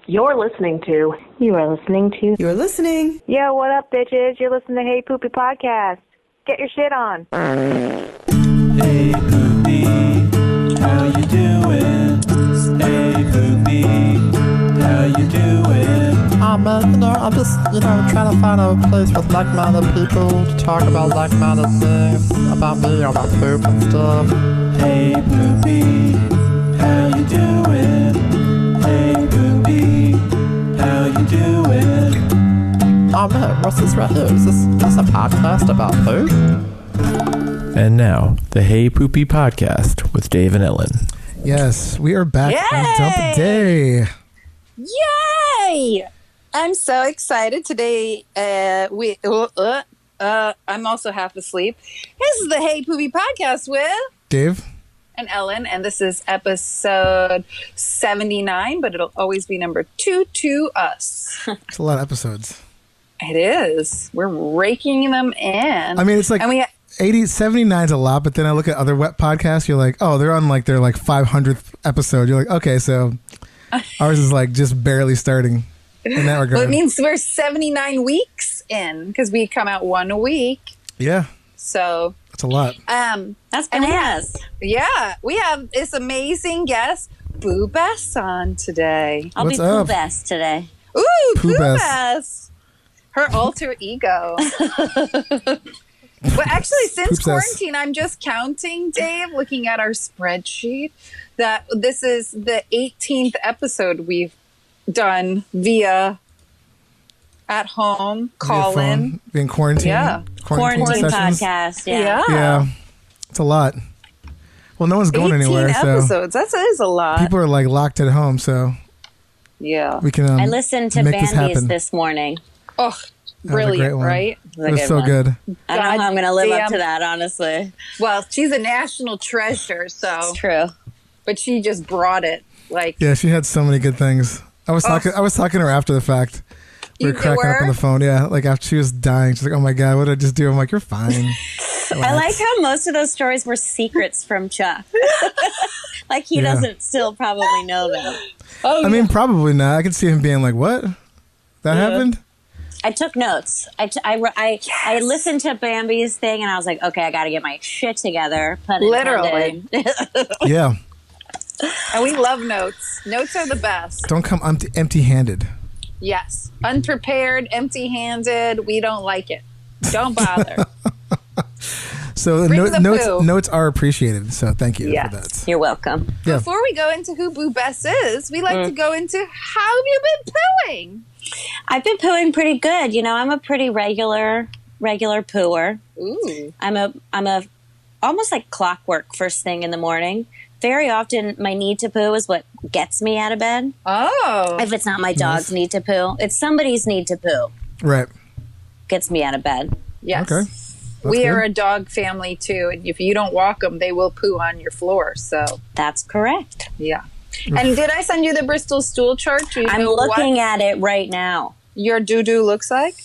You're listening to. You are listening to. You're listening. Yo, what up, bitches? You're listening to Hey Poopy Podcast. Get your shit on. Hey Poopy, how you doing? Hey Poopy, how you doing? I'm just, trying to find a place with like-minded people to talk about like-minded things about me, about poop and stuff. Hey Poopy, how you doing? Hey Poopy, how you doing? Oh man, what's this right here? Is this a podcast about poop? And now, the Hey Poopy Podcast with Dave and Ellen. Yes, we are back on Dump Day. Yay! I'm so excited today. I'm also half asleep. This is the Hey Poopy Podcast with Dave and Ellen, and this is episode 79, but it'll always be number 2 to us. It's a lot of episodes. It is. We're raking them in. I mean, it's like 79 is a lot, but then I look at other web podcasts, you're like, oh, they're on like their 500th episode. You're like, okay, so ours is like just barely starting in that regard. Well, it means we're 79 weeks in because we come out one a week. Yeah. So that's a lot. That's bananas. We have this amazing guest, BooBess, on today. I'll What's be up? BooBess today. Ooh, BooBess. BooBess. Her alter ego. Well, actually, since Poopsess. quarantine, I'm just counting, Dave, looking at our spreadsheet, that this is the 18th episode we've done via at home, call in. Being quarantined. Yeah. Quarantine sessions. podcast. Yeah. It's a lot. Well, no one's going 18 anywhere, so episodes. That is a lot. people are like locked at home, so Yeah. we can I listened to make this Bandy's happen. this morning. Oh, That was a great brilliant, one. right? It was so good. I don't know how I'm going to live up Goddamn. to that, honestly. Well, she's a national treasure, so. It's true. But she just brought it. Like, Yeah, she had so many good things. I was talking to her after the fact. We were You cracking up were? on the phone. Yeah, like after she was dying, she's like, "Oh my god, what did I just do?" I'm like, "You're fine." I like how most of those stories were secrets from Chuck. Like he doesn't still probably know them. oh, I mean, probably not. I could see him being like, "What? That happened?" I took notes. I listened to Bambi's thing and I was like, okay, I got to get my shit together. Pun Literally. intended. Yeah. and we love notes. Notes are the best. Don't come empty-handed. Yes. Unprepared, empty-handed. We don't like it. Don't bother. So Bring the poo. notes are appreciated. So thank you Yes. for that. You're welcome. Yeah. Before we go into who BooBess is, we like to go into how have you been pooing? I've been pooing pretty good. I'm a pretty regular pooer. Ooh. I'm a almost like clockwork first thing in the morning. Very often my need to poo is what gets me out of bed. Oh. If it's not my dog's need to poo, it's somebody's need to poo. Right. Gets me out of bed. Yes. Okay. We good. are a dog family too, and if you don't walk them, they will poo on your floor. So, That's correct. yeah. And did I send you the Bristol stool chart? Do you I'm know looking what at it right now. your doo-doo looks like?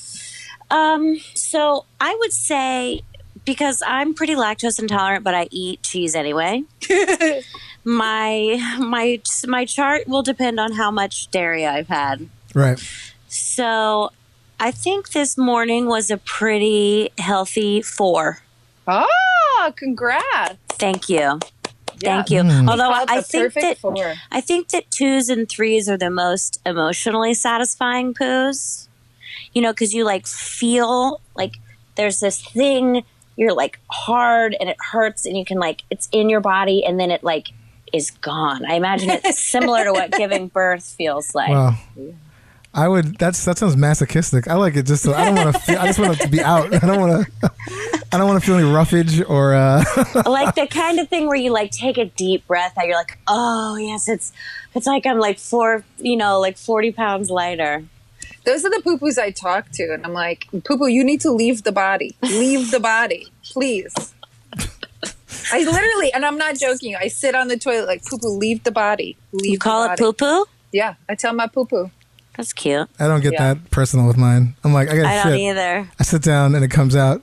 So I would say, because I'm pretty lactose intolerant, but I eat cheese anyway. my chart will depend on how much dairy I've had. Right. So I think this morning was a pretty healthy 4. Oh, congrats. Thank you. Yeah. Thank you. Although Called I the think perfect that 4. I think that 2s and 3s are the most emotionally satisfying poos. Because you feel like there's this thing, you're hard and it hurts and you can it's in your body and then it is gone. I imagine it's similar to what giving birth feels like. Wow. I would. That sounds masochistic. I like it just. I don't want to feel. I just want it to be out. I don't want to feel any roughage or. Like the kind of thing where you take a deep breath out. You're like, oh yes, it's like I'm 40 pounds lighter. Those are the poo-poos I talk to, and I'm like, poo-poo, you need to leave the body. Leave the body, please. I literally, and I'm not joking, I sit on the toilet like, poo-poo, leave the body. Leave You call the it body. poo-poo? Yeah, I tell my poo-poo. That's cute. I don't get Yeah. that personal with mine. I'm like, I gotta I shit. don't either. I sit down and it comes out.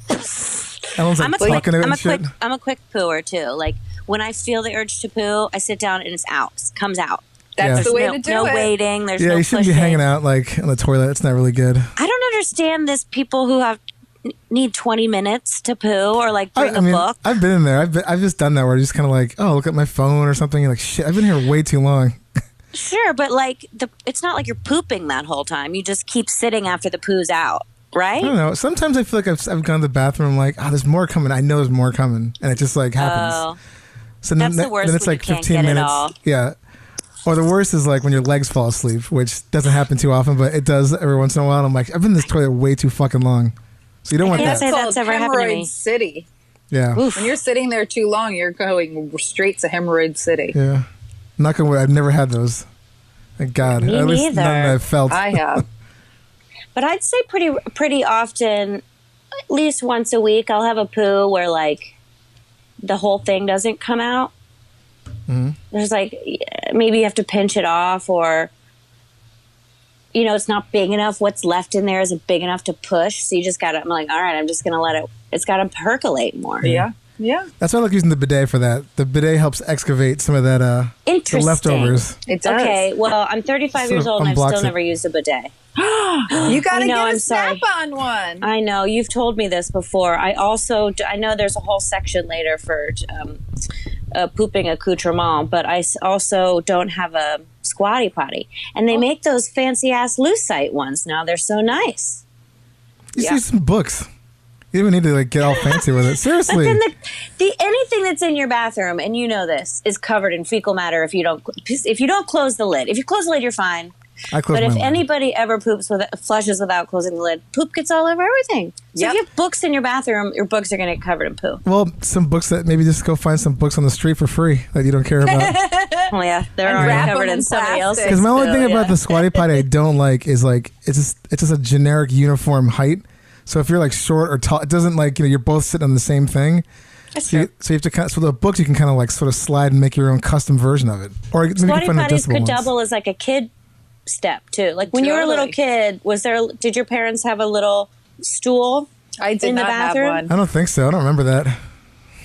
Everyone's I'm a talking quick, to it I'm and a shit. quick pooer too. When I feel the urge to poo, I sit down and it's out, comes out. That's Yeah. the way no, to do no it. waiting. There's Yeah, no you shouldn't be pushing. hanging out like in the toilet. It's not really good. I don't understand this. People who need 20 minutes to poo or like bring a book. I've been in there. I've just done that where I just kind of like, oh, look at my phone or something. You're like, shit, I've been here way too long. Sure, but like it's not like you're pooping that whole time. You just keep sitting after the poo's out, right? I don't know. Sometimes I feel like I've gone to the bathroom. I'm like, oh, there's more coming. I know there's more coming, and it just like happens. Oh, So that's the worst then it's when like you can't 15 get it minutes. all. Yeah. Or the worst is like when your legs fall asleep, which doesn't happen too often, but it does every once in a while. And I'm like, I've been in this toilet way too fucking long. So you don't want can't that. say Called that's ever happened to me. Hemorrhoid City. Yeah. When you're sitting there too long, you're going straight to Hemorrhoid City. Yeah. Knock on wood, I've never had those. Thank God. Me At least neither. none that I've felt. I have. But I'd say pretty often, at least once a week, I'll have a poo where like the whole thing doesn't come out. Mm-hmm. There's like maybe you have to pinch it off, or it's not big enough. What's left in there isn't big enough to push, so you just gotta. I'm like, all right, I'm just gonna let it. It's gotta percolate more. Yeah. Yeah. That's why I like using the bidet for that. The bidet helps excavate some of that the Interesting. leftovers. It does. Okay, well, I'm 35 years old and I've unblocks still it. never used a bidet. You got to I know, get a I'm sorry. snap-on one. I know you've told me this before. I know there's a whole section later for pooping accoutrement, but I also don't have a squatty potty, and they make those fancy ass Lucite ones now. They're so nice. You see some books. You don't even need to like get all fancy with it. But Seriously. then the anything that's in your bathroom, and you know this, is covered in fecal matter if you don't close the lid. If you close the lid, you're fine. I close But if my lid. anybody ever flushes without closing the lid, poop gets all over everything. So Yep. if you have books in your bathroom, your books are going to get covered in poo. Well, some books that maybe just go find some books on the street for free that you don't care about. Oh yeah, they're And already wrap covered them in in somebody plastic. else's. Because my only poo, thing yeah. about the squatty potty I don't like is like it's just a generic uniform height. So if you're like short or tall, it doesn't like you're both sitting on the same thing. That's So you true. have to so the books you can kind of like sort of slide and make your own custom version of it, or maybe you Squatty can find potties adjustable could ones. double as like a kid step too. Like when you were a little Totally. kid, did your parents have a little stool? I did in the not have bathroom? one. I don't think so. I don't remember that.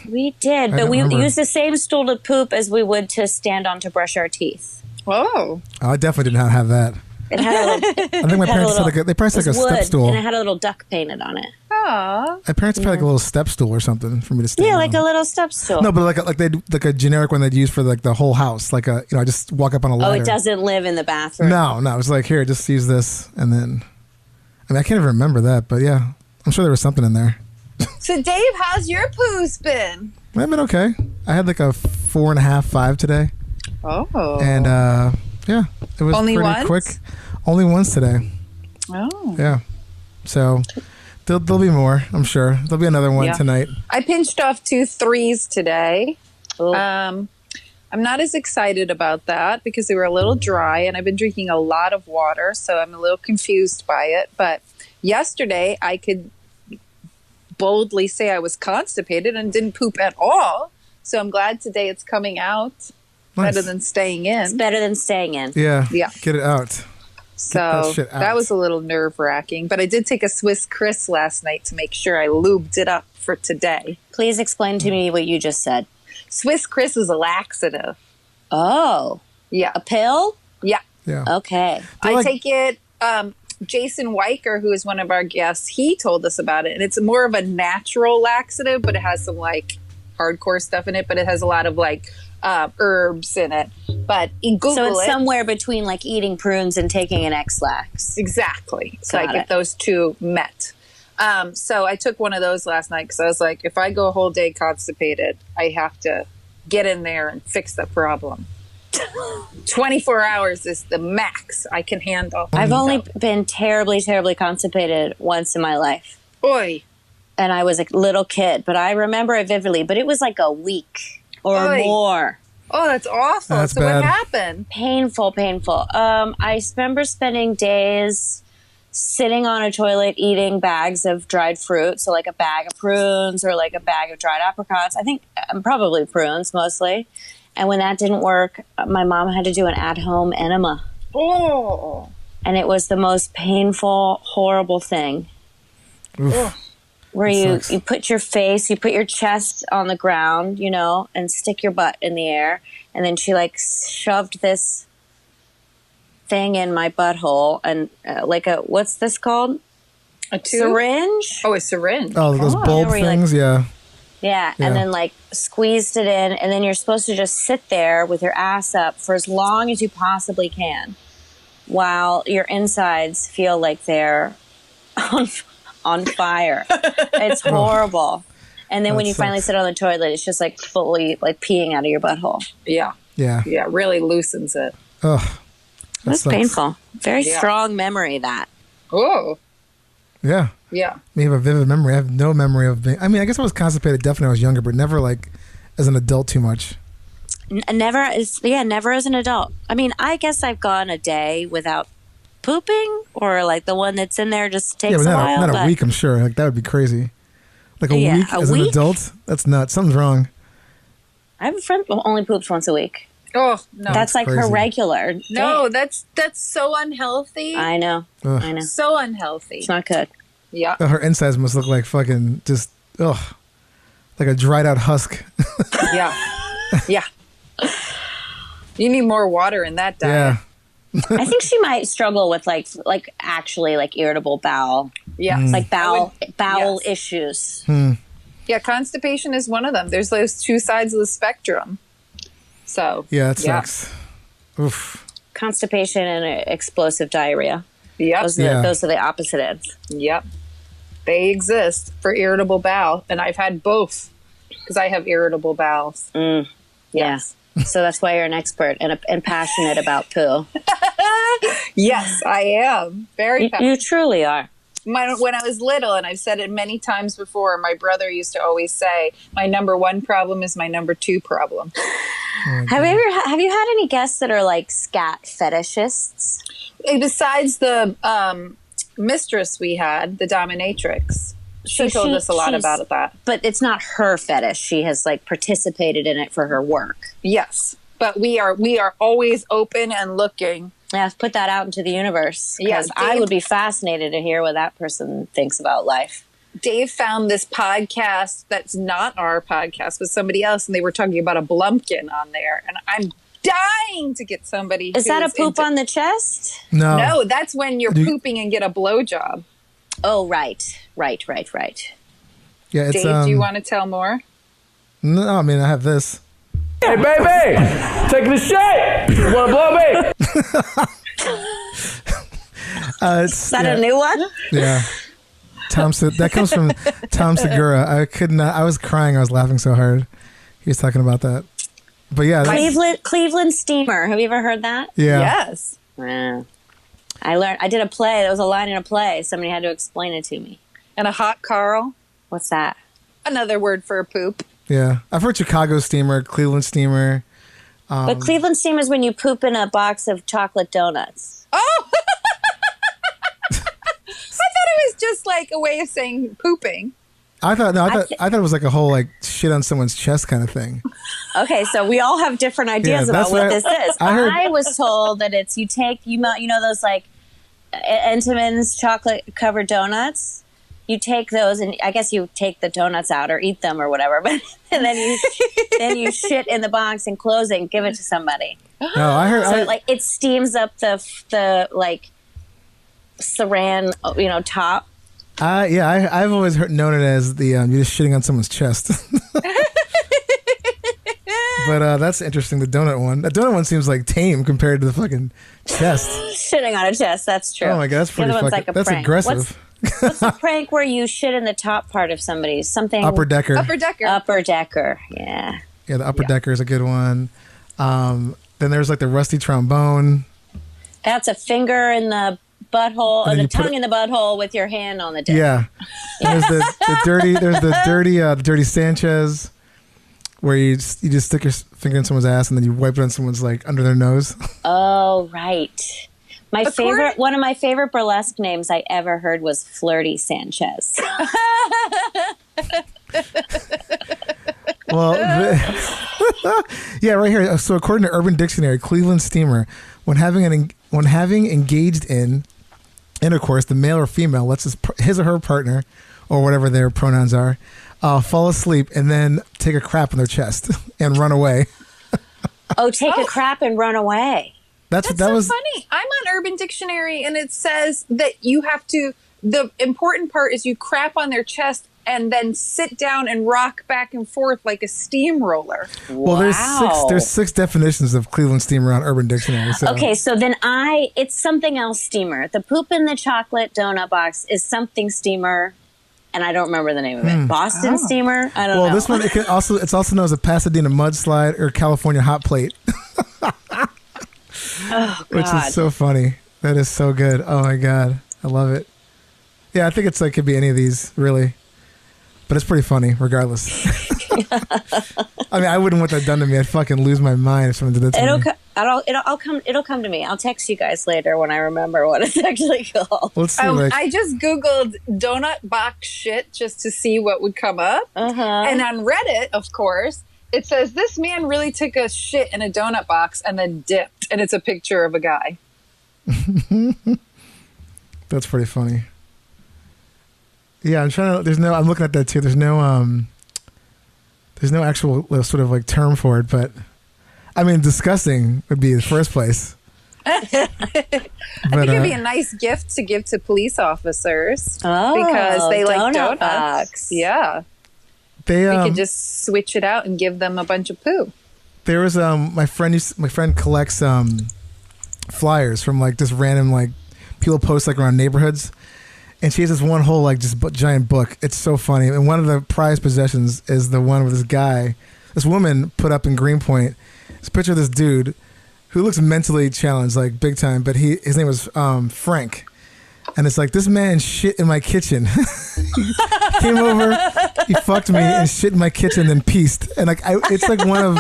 We did, I but don't we remember. used the same stool to poop as we would to stand on to brush our teeth. Oh. Oh, I definitely did not have that. It had a little, I think my parents had they probably it had like a was wood, step stool. and it had a little duck painted on it. Aw. My parents probably had like a little step stool or something for me to stand Yeah, on. like a little step stool. No, but like a generic one they'd use for like the whole house. Like I just walk up on a Oh, ladder. it doesn't live in the bathroom. No, it was like here, just use this, and then. I mean, I can't even remember that, but yeah, I'm sure there was something in there. So, Dave, how's your poos been? I've been okay. I had like a 4.5, 5 today, Oh. and yeah, it was Only pretty once? quick. Only once today. Oh. Yeah, so there'll be more. I'm sure there'll be another one Yeah. tonight. I pinched off 2 3s today. Ooh. I'm not as excited about that because they were a little dry, and I've been drinking a lot of water, so I'm a little confused by it. But yesterday, I could boldly say I was constipated and didn't poop at all. So I'm glad today it's coming out Nice. better than staying It's in. better than staying in. Yeah, Yeah. get it out. So that shit out. that was a little nerve wracking. But I did take a Swiss Chris last night to make sure I lubed it up for today. Please explain to me what you just said. Swiss Chris is a laxative. Oh, Yeah. a pill? Yeah. Yeah. Okay. They're I like- take it. Jason Weicker, who is one of our guests, he told us about it, and it's more of a natural laxative, but it has some like hardcore stuff in it. But it has a lot of like herbs in it. But in Google So it's it, somewhere between like eating prunes and taking an X-Lax. exactly. It's Got like if it. those two met. So I took one of those last night because I was like, if I go a whole day constipated, I have to get in there and fix the problem. 24 hours is the max I can handle. I've only been terribly, terribly constipated once in my life. Oi. And I was a little kid, but I remember it vividly. But it was like a week or Oy. more. Oh, that's awful. That's so bad. what happened? Painful. I remember spending days sitting on a toilet eating bags of dried fruit. So like a bag of prunes or like a bag of dried apricots. I think probably prunes mostly. And when that didn't work, my mom had to do an at-home enema. Oh. And it was the most painful, horrible thing. Oof. Where That you sucks. put your face, you put your chest on the ground, and stick your butt in the air. And then she like shoved this thing in my butthole and like a, what's this called? A tube? Syringe? Oh, a syringe. Oh, those bulb where you, like- things, yeah. Yeah, Yeah. and then like squeezed it in, and then you're supposed to just sit there with your ass up for as long as you possibly can while your insides feel like they're on fire. It's horrible. And then when That you finally sucks. sit on the toilet, it's just like fully like peeing out of your butthole. Yeah. Yeah. Yeah, really loosens it. Ugh. That's sucks. painful. Very Yeah. strong memory, that. Oh, Yeah. yeah. I have a vivid memory. I have no memory of being. I mean, I guess I was constipated definitely when I was younger, but never like as an adult too much. Never as an adult. I mean, I guess I've gone a day without pooping, or like the one that's in there just takes Yeah, but a while. not but a week. I'm sure. Like that would be crazy. Like a Yeah, week a as an week? adult. That's nuts. Something's wrong. I have a friend who only poops once a week. Oh, no. That's like her crazy. regular. no, day. that's so unhealthy. I know. Ugh. I know. So unhealthy. It's not good. Yeah. Her insides must look like fucking just like a dried out husk. Yeah. Yeah. You need more water in that diet. Yeah. I think she might struggle with like actually like irritable bowel, Yeah. like bowel yes. issues. Yeah, constipation is one of them. There's those two sides of the spectrum. So Yeah, that sucks. Oof. Constipation and explosive diarrhea. Yep. Those are the opposite ends. Yep. They exist for irritable bowel, and I've had both because I have irritable bowels. Yeah. Yes. So that's why you're an expert and passionate about poo. Yes, I am. Very passionate. You truly are. When I was little, and I've said it many times before, my brother used to always say, my number one problem is my number two problem. Have you had any guests that are like scat fetishists? Besides the mistress we had, the dominatrix, she So told us a lot she's- about that. But it's not her fetish. She has like participated in it for her work. Yes, but we are always open and looking. Yeah, put that out into the universe. Yes, Because I Dave- would be fascinated to hear what that person thinks about life. Dave found this podcast that's not our podcast, but somebody else, and they were talking about a blumpkin on there, and I'm dying to get somebody. Is that a who's poop into- on the chest? No. No, that's when you're pooping and get a blowjob. Oh, right. Yeah, it's Dave, do you want to tell more? No, I mean I have this. Hey, baby, taking a shit. You want to blow me? It's Is that a new one? Yeah. That comes from Tom Segura. I could not. I was crying. I was laughing so hard. He was talking about that. But yeah, Cleveland steamer. Have you ever heard that? yeah. Yes. Yeah. I did a play. There was a line in a play. Somebody had to explain it to me. And a hot Carl, What's that? another word for a poop. Yeah. I've heard Chicago steamer, Cleveland steamer. But Cleveland steamer is when you poop in a box of chocolate donuts. Oh! I thought it was just like a way of saying pooping. I thought it was like a whole like shit on someone's chest kind of thing. Okay, so we all have different ideas Yeah, about that's what what this is. I heard- I was told that it's you know those like Entenmann's chocolate covered donuts. You take those, and I guess you take the donuts out or eat them or whatever, but and then you shit in the box and close it and give it to somebody. No, I heard. So it steams up the like saran, top. I've always known it as the you're just shitting on someone's chest. But that's interesting. The donut one. The donut one seems like tame compared to the fucking chest. Shitting on a chest. That's true. Oh my god, that's The pretty other one's fucking. like a That's prank. aggressive. What's the prank where you shit in the top part of somebody's something? Upper decker. Upper decker. Upper decker. Yeah. Yeah, the upper decker is a good one. Then there's like the rusty trombone. That's a finger in the butthole, And then or the you put tongue in the butthole with your hand on the dick. Yeah. And there's the dirty Sanchez, where you just stick your finger in someone's ass and then you wipe it on someone's like under their nose. Oh, right. One of my favorite burlesque names I ever heard was Flirty Sanchez. Well, yeah, right here. So according to Urban Dictionary, Cleveland steamer, when having engaged in intercourse, the male or female lets his or her partner, or whatever their pronouns are, fall asleep and then take a crap on their chest and run away. Take a crap and run away. That's That's that so was funny. I'm on Urban Dictionary, and it says that you have to. The important part is you crap on their chest and then sit down and rock back and forth like a steamroller. well. There's six definitions of Cleveland steamer on Urban Dictionary. So. Okay, so then it's something else steamer. The poop in the chocolate donut box is something steamer, and I don't remember the name of it. Boston steamer? I don't know. Well, this one it's also known as a Pasadena mudslide or California hot plate, which is so funny. That is so good. Oh my god, I love it. Yeah, I think it's like could be any of these really, but it's pretty funny regardless. I mean, I wouldn't want that done to me. I'd fucking lose my mind if someone did that to me. It'll come to me. I'll text you guys later when I remember what it's actually called. Let's see. I just Googled donut box shit just to see what would come up. And on Reddit, of course, it says this man really took a shit in a donut box and then dipped. And it's a picture of a guy. That's pretty funny. Yeah, I'm looking at that too. There's no actual sort of like term for it, but I mean, disgusting would be the first place. I think it'd be a nice gift to give to police officers because they like donuts. Box. Yeah. We could just switch it out and give them a bunch of poo. There was my friend collects flyers from like just random like people post like around neighborhoods. And she has this one whole like just giant book. It's so funny. And one of the prized possessions is the one with this woman put up in Greenpoint. This picture of this dude who looks mentally challenged, like big time. But his name was Frank. And it's like, this man shit in my kitchen. He came over, he fucked me and shit in my kitchen, then pieced. And like, it's like one of.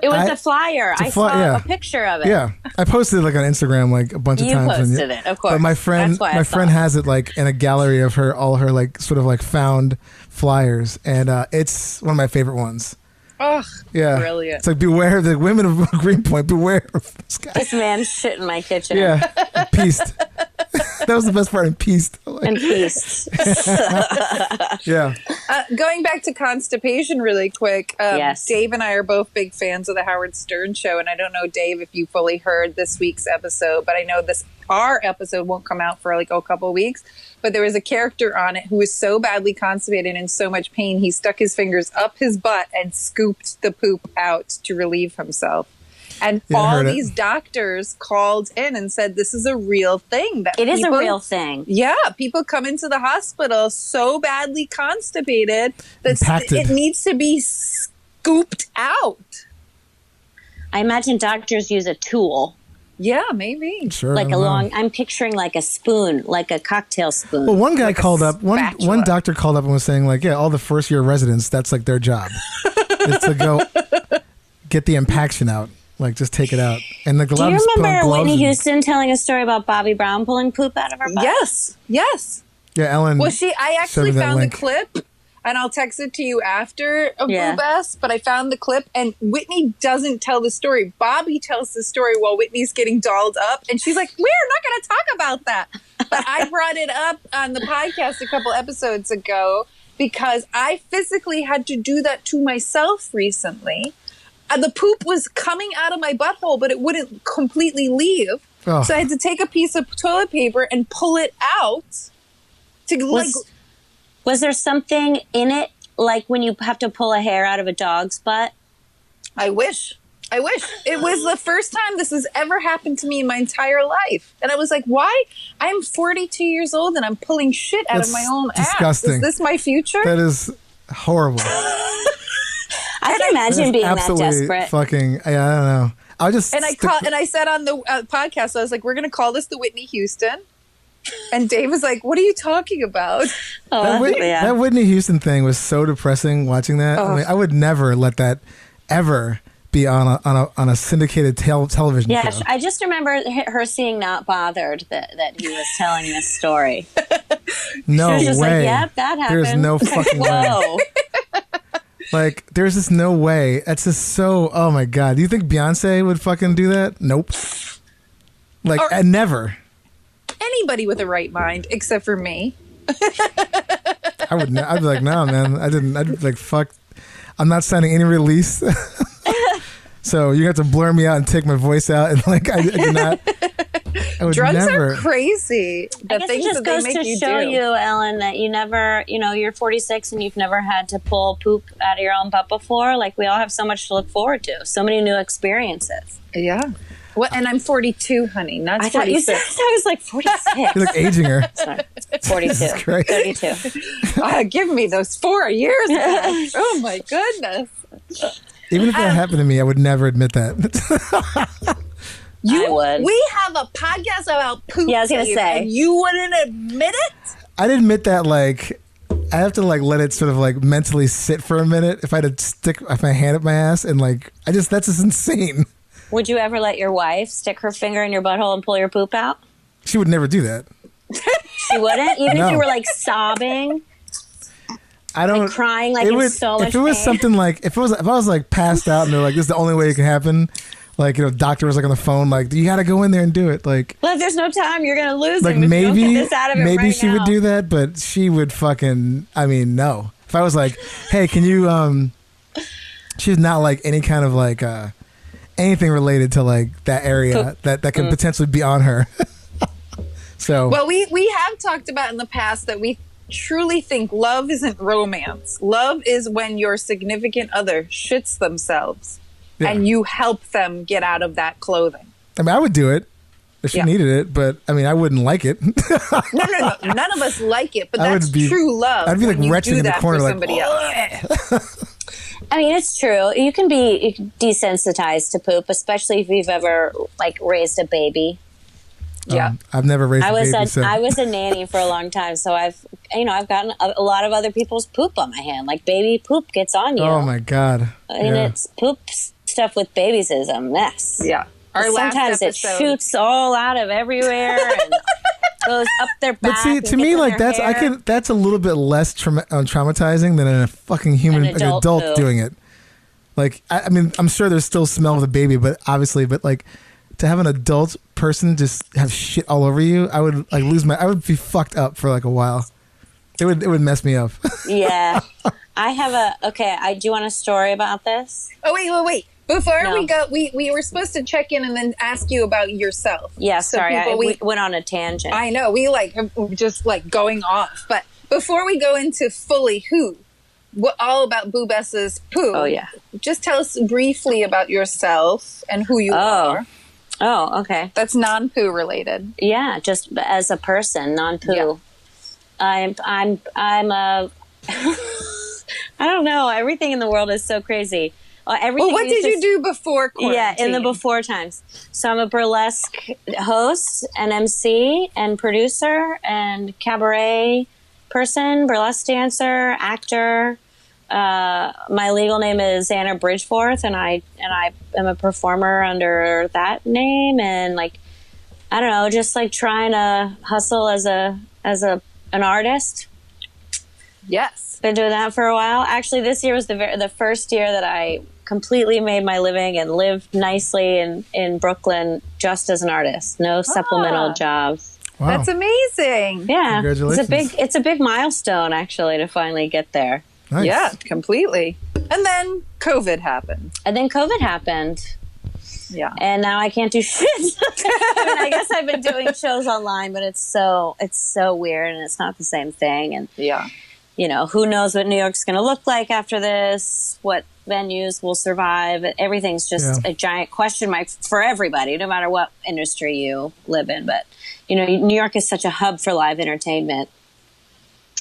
It was a flyer. I saw a picture of it. Yeah, I posted it like on Instagram like a bunch of times. You posted it, of course. But my friend has it like in a gallery of all her like sort of like found flyers, and it's one of my favorite ones. Oh, yeah, brilliant! It's like beware of the women of Greenpoint. Beware of this guy. This man shit in my kitchen. Yeah, pieced. That was the best part. And pieced. And pieced. Yeah. Going back to constipation really quick. Yes. Dave and I are both big fans of the Howard Stern Show. And I don't know, Dave, if you fully heard this week's episode, but I know our episode won't come out for like a couple weeks. But there was a character on it who was so badly constipated and in so much pain, he stuck his fingers up his butt and scooped the poop out to relieve himself. And all these doctors called in and said this is a real thing. It is a real thing. Yeah, people come into the hospital so badly constipated that it needs to be scooped out. I imagine doctors use a tool. Yeah, maybe. Sure. Like I'm picturing like a spoon, like a cocktail spoon. Well, one guy called up, one doctor called up and was saying like, yeah, all the first year residents, that's like their job. Is to go get the impaction out. Like, just take it out. And like, do you remember Whitney Houston telling a story about Bobby Brown pulling poop out of her butt? Yes. Yeah, Ellen. Well, I actually found the clip, and I'll text it to you after BooBess, but I found the clip, and Whitney doesn't tell the story. Bobby tells the story while Whitney's getting dolled up, and she's like, we're not going to talk about that. But I brought it up on the podcast a couple episodes ago because I physically had to do that to myself recently. The poop was coming out of my butthole, but it wouldn't completely leave. Oh. So I had to take a piece of toilet paper and pull it out. Was there something in it, like when you have to pull a hair out of a dog's butt? I wish. It was the first time this has ever happened to me in my entire life. And I was like, why? I'm 42 years old and I'm pulling shit out of my own disgusting. Ass. Is this my future? That is horrible. I can imagine being that desperate. Fucking, I don't know. I said on the podcast, I was like, we're going to call this the Whitney Houston. And Dave was like, what are you talking about? That Whitney Houston thing was so depressing watching that. I mean, I would never let that ever be on a syndicated television show. Yeah, I just remember her seeing Not Bothered that he was telling this story. No way. She was just like, yep, that happened. There's no fucking way. Like, there's just no way. That's just so, oh my God. Do you think Beyonce would fucking do that? Nope. Like, never. Anybody with a right mind, except for me. I'd be like, no, man. I'd be like, fuck. I'm not signing any release. So you have to blur me out and take my voice out, and like I do not. I would Drugs never. are crazy. The I guess it things just that they goes make to you show do. you, Ellen, that you never, you're 46 and you've never had to pull poop out of your own butt before. Like, we all have so much to look forward to, so many new experiences. Yeah. Well, and I'm 42, honey, not I thought you 46. said I was like 46. You're like aging her. Sorry. 42. Christ. 32. Give me those 4 years back. Oh, my goodness. Even if that happened to me, I would never admit that. I would. We have a podcast about poop. Yeah, I was gonna say. and you wouldn't admit it? I'd admit that, like, I have to, like, let it sort of, like, mentally sit for a minute. If I had to stick my hand up my ass and, like, that's just insane. Would you ever let your wife stick her finger in your butthole and pull your poop out? She would never do that. She wouldn't? Even No. if you were, like, sobbing? I don't. Like crying, like, in so much if it was pain? something like, if I was, like, passed out and they're like, this is the only way it can happen. Like, doctor was, like, on the phone, like, you got to go in there and do it. Like, Well, if there's no time, you're going to lose like him if you don't maybe get this out of him maybe right she now. would do that, but she would fucking. I mean, no. If I was like, hey, can you? She's not like any kind of like anything related to like that area that could potentially be on her. So Well, we have talked about in the past that we truly think love isn't romance. Love is when your significant other shits themselves yeah. and you help them get out of that clothing. I mean, I would do it if she Yeah. needed it, but I mean, I wouldn't like it. No. None of us like it, but I would that's be- true love. I'd be, like, when you retching do in the that corner, for like, somebody else. I mean, it's true. You can be desensitized to poop, especially if you've ever like raised a baby. Yeah. I've never raised I a was baby. So. I was a nanny for a long time, so I've gotten a lot of other people's poop on my hand. Like baby poop gets on you, Oh my god! and Yeah. it's poop stuff with babies is a mess. Yeah. Our last Sometimes it episode- shoots all out of everywhere and goes up their back. But see, and to gets me, in like their that's hair. that's a little bit less traumatizing than a fucking human An adult poo. doing it. Like, I mean, I'm sure there's still smell with a baby, but like to have an adult person just have shit all over you, I would like I would be fucked up for like a while. It would mess me up. Yeah. I have do you want a story about this? Oh, wait. Before No. we go, we were supposed to check in and then ask you about yourself. Yeah, So sorry. people, We went on a tangent. I know we like just like going off, but before we go into fully all about BooBess's poo. Oh, yeah. Just tell us briefly about yourself and who you are. Oh, okay. That's non-poo related. Yeah, just as a person, non-poo. Yeah. I'm a I don't know. Everything in the world is so crazy. Everything Well, what did you do before quarantine? Yeah, in the before times. So I'm a burlesque host, and MC, and producer, and cabaret person, burlesque dancer, actor. My legal name is Anna Bridgeforth, and I am a performer under that name, and like I don't know, just like trying to hustle as an artist. Yes. Been doing that for a while. Actually, this year was the first year that I completely made my living and lived nicely in Brooklyn just as an artist. No supplemental jobs. Wow. That's amazing. Yeah, Congratulations. it's a big milestone actually to finally get there. Nice. Yeah, completely. And then COVID happened. And then COVID happened, Yeah. and now I can't do shit. I mean, I guess I've been doing shows online, but it's so weird, and it's not the same thing. And Yeah. you know, who knows what New York's going to look like after this? What venues will survive? Everything's just a giant question mark for everybody, no matter what industry you live in. But you know, New York is such a hub for live entertainment.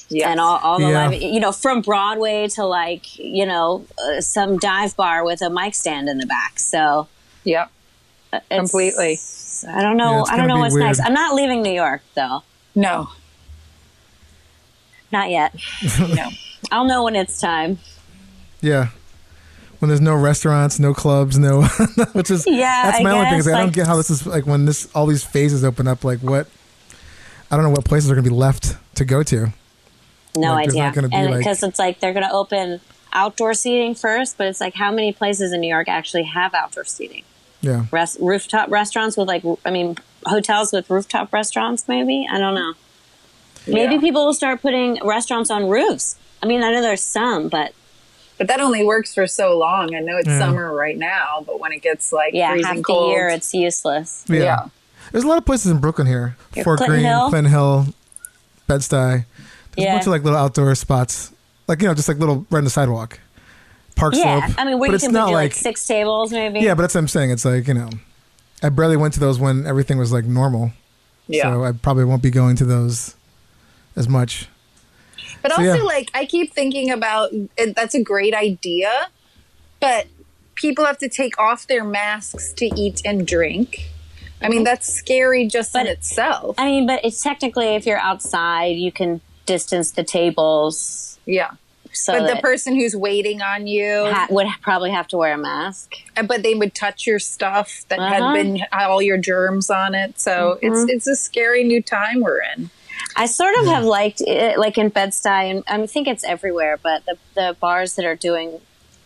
Yes. And all the Yeah. live, you know, from Broadway to like, you know, some dive bar with a mic stand in the back. So Yeah. it's- Completely. I don't know. Yeah, it's I don't gonna know be what's weird. next. I'm not leaving New York though. No. Not yet. No. I'll know when it's time. Yeah. When there's no restaurants, no clubs, no, which is that's I my only thing. guess, Is I don't like- get how this is like when all these phases open up. Like what? I don't know what places are going to be left to go to. No Like, there's idea. not gonna be, And like- because it's like they're going to open outdoor seating first, but it's like how many places in New York actually have outdoor seating? Yeah. Rooftop restaurants with hotels with rooftop restaurants, maybe? I don't know. Maybe Yeah. people will start putting restaurants on roofs. I mean, I know there's some, but But that only works for so long. I know it's summer right now, but when it gets like freezing half cold, the year it's useless. Yeah. There's a lot of places in Brooklyn here. Fort Clinton Greene, Hill? Clinton Hill, Bed-Stuy. There's a bunch of like little outdoor spots. Like, just like little right on the sidewalk. Park Yeah, Slope. I mean, where But you it's can not put like 6 tables maybe. Yeah, but that's what I'm saying. It's like, I barely went to those when everything was like normal. Yeah. So I probably won't be going to those as much. But So, also, yeah. like, I keep thinking about that's a great idea, but people have to take off their masks to eat and drink. I mean, that's scary just in itself. I mean, but it's technically, if you're outside, you can distance the tables. Yeah. So but the that person who's waiting on you would probably have to wear a mask. but they would touch your stuff that had been all your germs on it. So it's a scary new time we're in. I sort of have liked it, like in Bed-Stuy, and I think it's everywhere, but the bars that are doing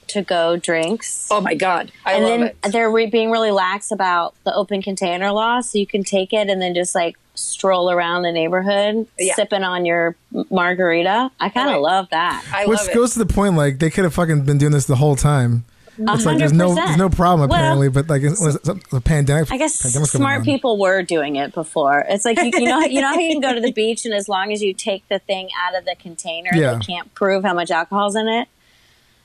to-go drinks. Oh my God. I love it. They're being really lax about the open container law, so you can take it and then just like stroll around the neighborhood sipping on your margarita. I kind of love that. Which goes to the point, like, they could have fucking been doing this the whole time. It's like there's no problem apparently, but like it was the pandemic. I guess smart people were doing it before. It's like you know how you can go to the beach and as long as you take the thing out of the container, they can't prove how much alcohol's in it.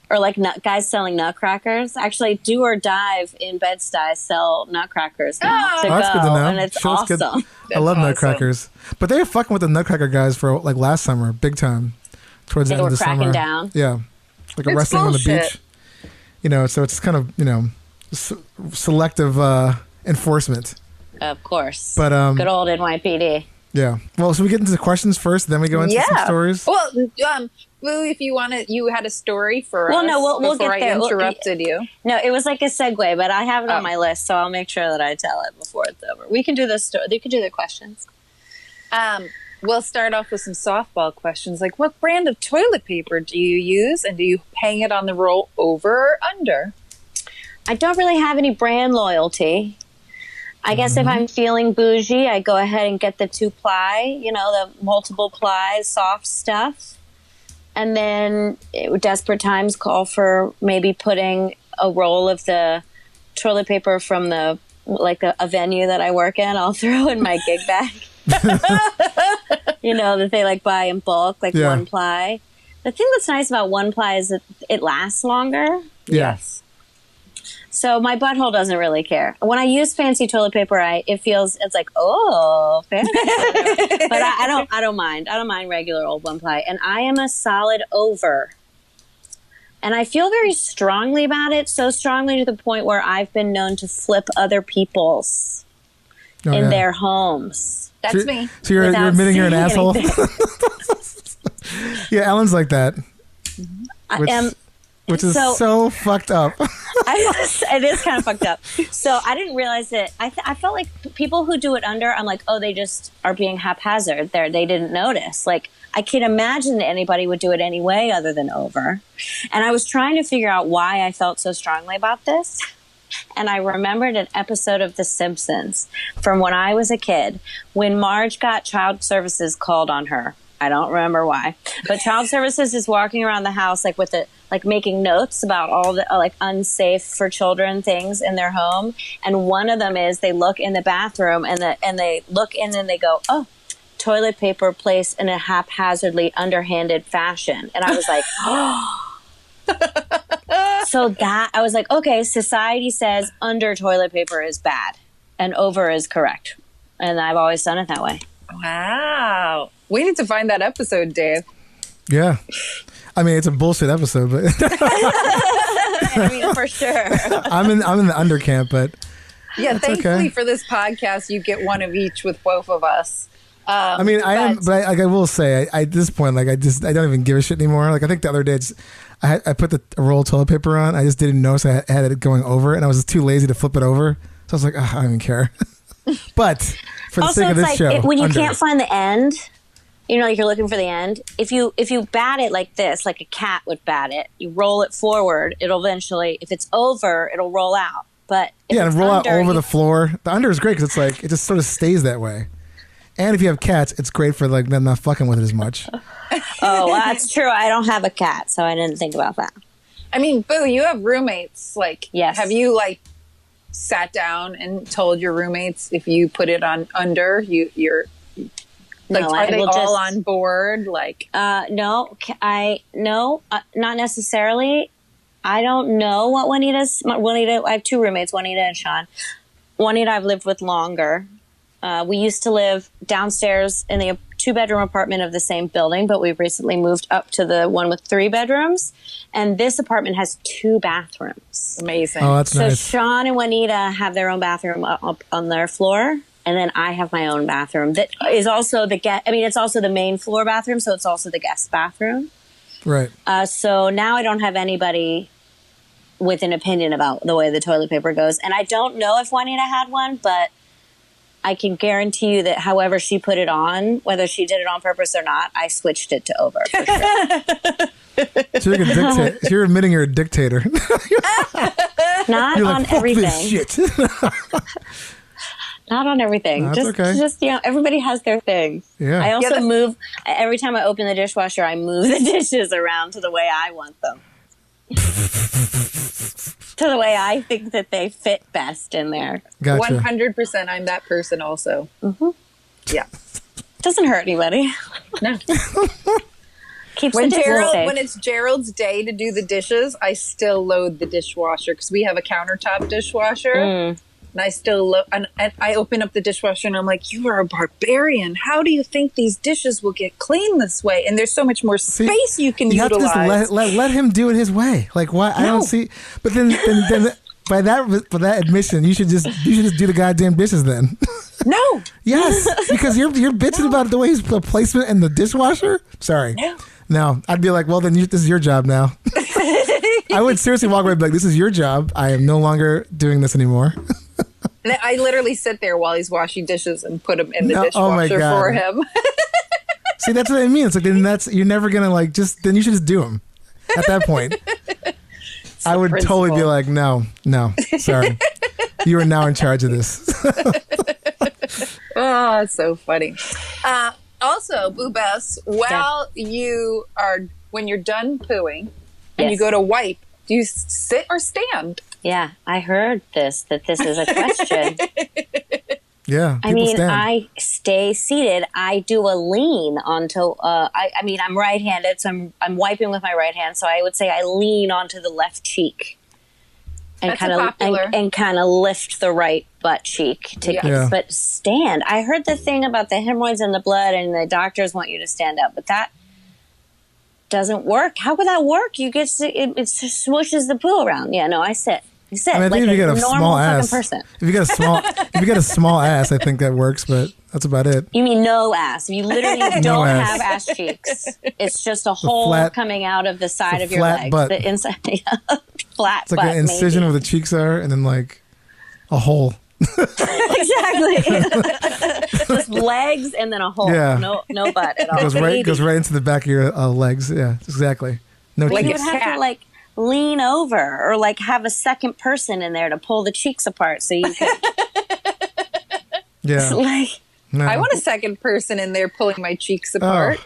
Or like guys selling nutcrackers. Actually, Do or Dive in Bed-Stuy sell nutcrackers now to that's go, good to know. and it's Sure, awesome. good. I love nutcrackers, but they were fucking with the nutcracker guys for like last summer, big time. Towards the end of the summer, down. Yeah, like arresting on the beach. So it's kind of selective enforcement. Of course, but good old NYPD. Yeah. Well, so we get into the questions first, then we go into some stories. Well, Boo, if you wanted, you had a story for us. Well, no, we'll get there. I interrupted you. No, it was like a segue, but I have it on my list, so I'll make sure that I tell it before it's over. We can do this. You can do the questions. We'll start off with some softball questions, like what brand of toilet paper do you use, and do you hang it on the roll over or under? I don't really have any brand loyalty. I guess if I'm feeling bougie, I go ahead and get the 2-ply, the multiple ply soft stuff. And then desperate times call for maybe putting a roll of the toilet paper from a venue that I work in. I'll throw in my gig bag. That they like buy in bulk, like 1-ply. The thing that's nice about 1-ply is that it lasts longer. Yes. So my butthole doesn't really care. When I use fancy toilet paper, it's like, oh, fancy. But I don't mind. I don't mind regular old 1-ply. And I am a solid over. And I feel very strongly about it, so strongly to the point where I've been known to flip other people's in their homes. That's me. So you're admitting you're an asshole? Yeah, Ellen's like that. Which is so fucked up. It is kind of fucked up. So I didn't realize it. I felt like people who do it under, I'm like, oh, they just are being haphazard. They didn't notice. Like, I can imagine that anybody would do it anyway other than over. And I was trying to figure out why I felt so strongly about this. And I remembered an episode of The Simpsons from when I was a kid, when Marge got child services called on her. I don't remember why, but child services is walking around the house making notes about all the unsafe for children things in their home. And one of them is they look in the bathroom and they look in and they go, oh, toilet paper placed in a haphazardly underhanded fashion. And I was like, oh. So that I was like, okay, society says under toilet paper is bad and over is correct. And I've always done it that way. Wow. We need to find that episode, Dave. Yeah. I mean, it's a bullshit episode, but I mean, for sure. I'm in the under camp, but yeah, thankfully for this podcast, you get one of each with both of us. I mean, I am, but I will say, at this point, I don't even give a shit anymore. Like, I think the other day, I put a roll of toilet paper on. I just didn't notice I had it going over, and I was too lazy to flip it over. So I was like, I don't even care. But for the sake of this show, when you can't find the end, like you're looking for the end. If you bat it like this, like a cat would bat it, you roll it forward. It'll eventually, if it's over, it'll roll out. But if and roll out over the floor. The under is great because it just sort of stays that way. And if you have cats, it's great for them not fucking with it as much. Oh, well, that's true. I don't have a cat, so I didn't think about that. I mean, Boo, you have roommates. Like, Yes. have you like sat down and told your roommates if you put it on under you're like, No, are I they will all just- on board? Like, No, not necessarily. I don't know what Juanita. I have two roommates, Juanita and Sean. Juanita, I've lived with longer. We used to live downstairs in the 2-bedroom apartment of the same building, but we've recently moved up to the one with 3 bedrooms. And this apartment has 2 bathrooms. amazing. Oh, that's So nice. Sean and Juanita have their own bathroom up on their floor. And then I have my own bathroom that is also it's also the main floor bathroom. So it's also the guest bathroom. Right. So now I don't have anybody with an opinion about the way the toilet paper goes. And I don't know if Juanita had one, but I can guarantee you that however she put it on, whether she did it on purpose or not, I switched it to over. For sure. So you're, so you're admitting you're a dictator. Not You're on like, fuck everything. this shit. Not on everything. No, that's okay. Just everybody has their thing. Yeah. I also Yeah, move every time I open the dishwasher. I move the dishes around to the way I want them, to the way I think that they fit best in there. Gotcha. 100%. I'm that person also. Yeah. Doesn't hurt anybody. No. Keeps When the dishes safe. when it's Gerald's day to do the dishes, I still load the dishwasher because we have a countertop dishwasher. And I still and I open up the dishwasher and I'm like, you are a barbarian. How do you think these dishes will get clean this way? And there's so much more space you can You have to utilize. just let him do it his way. Like, why? I don't see. But then by that admission, you should just do the goddamn dishes then. No. Yes, because you're bitching about the way he's the placement in the dishwasher. Sorry. No, I'd be like, well, then this is your job now. I would seriously walk away and be like, this is your job. I am no longer doing this anymore. And I literally sit there while he's washing dishes and put them in the Oh my dishwasher God. for him. See, that's what I mean. It's like, then you're never going to then you should just do them at that point. I would totally be principle. like, no, sorry. You are now in charge of this. Oh, it's so funny. Also, BooBess, when you're done pooing and you Yes. go to wipe, do you sit or stand? Yeah, I heard that this is a question. Yeah, I people mean, stand. I stay seated. I do a lean onto. I'm right-handed, so I'm wiping with my right hand. So I would say I lean onto the left cheek, and That's popular. kind of lift the right butt cheek to. Yeah. But stand. I heard the thing about the hemorrhoids in the blood, and the doctors want you to stand up, but that doesn't work. How would that work? It smooshes the poo around. Yeah, no, I sit. I sit I mean, I like think if you a got a normal small fucking ass, person. if you got a small ass, I think that works. But that's about it. You mean no ass? You literally don't ass. have ass cheeks. It's just a hole flat- coming out of the side it's a of your flat legs. butt. The inside, flat It's like butt. an incision maybe. where the cheeks are, and then like a hole. Exactly. Just legs and then a hole. Yeah. No butt at all. Goes right into the back of your legs. Yeah, exactly. No Like You cheeks. would have to like lean over or like have a second person in there to pull the cheeks apart so you could Yeah. like. No. I want a second person in there pulling my cheeks apart.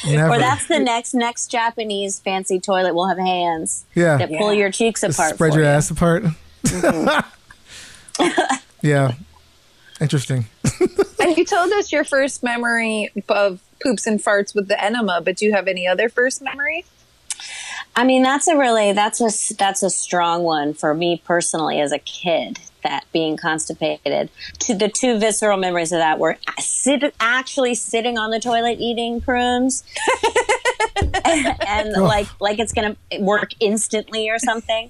Never. Or that's the next Japanese fancy toilet will have hands Yeah. that pull your cheeks Just apart. spread for your you. ass apart. Yeah. Interesting. And you told us your first memory of poops and farts with the enema, but do you have any other first memory? I mean, that's a strong one for me personally as a kid. That being constipated. The two visceral memories of that were actually sitting on the toilet eating prunes, and like it's gonna work instantly or something.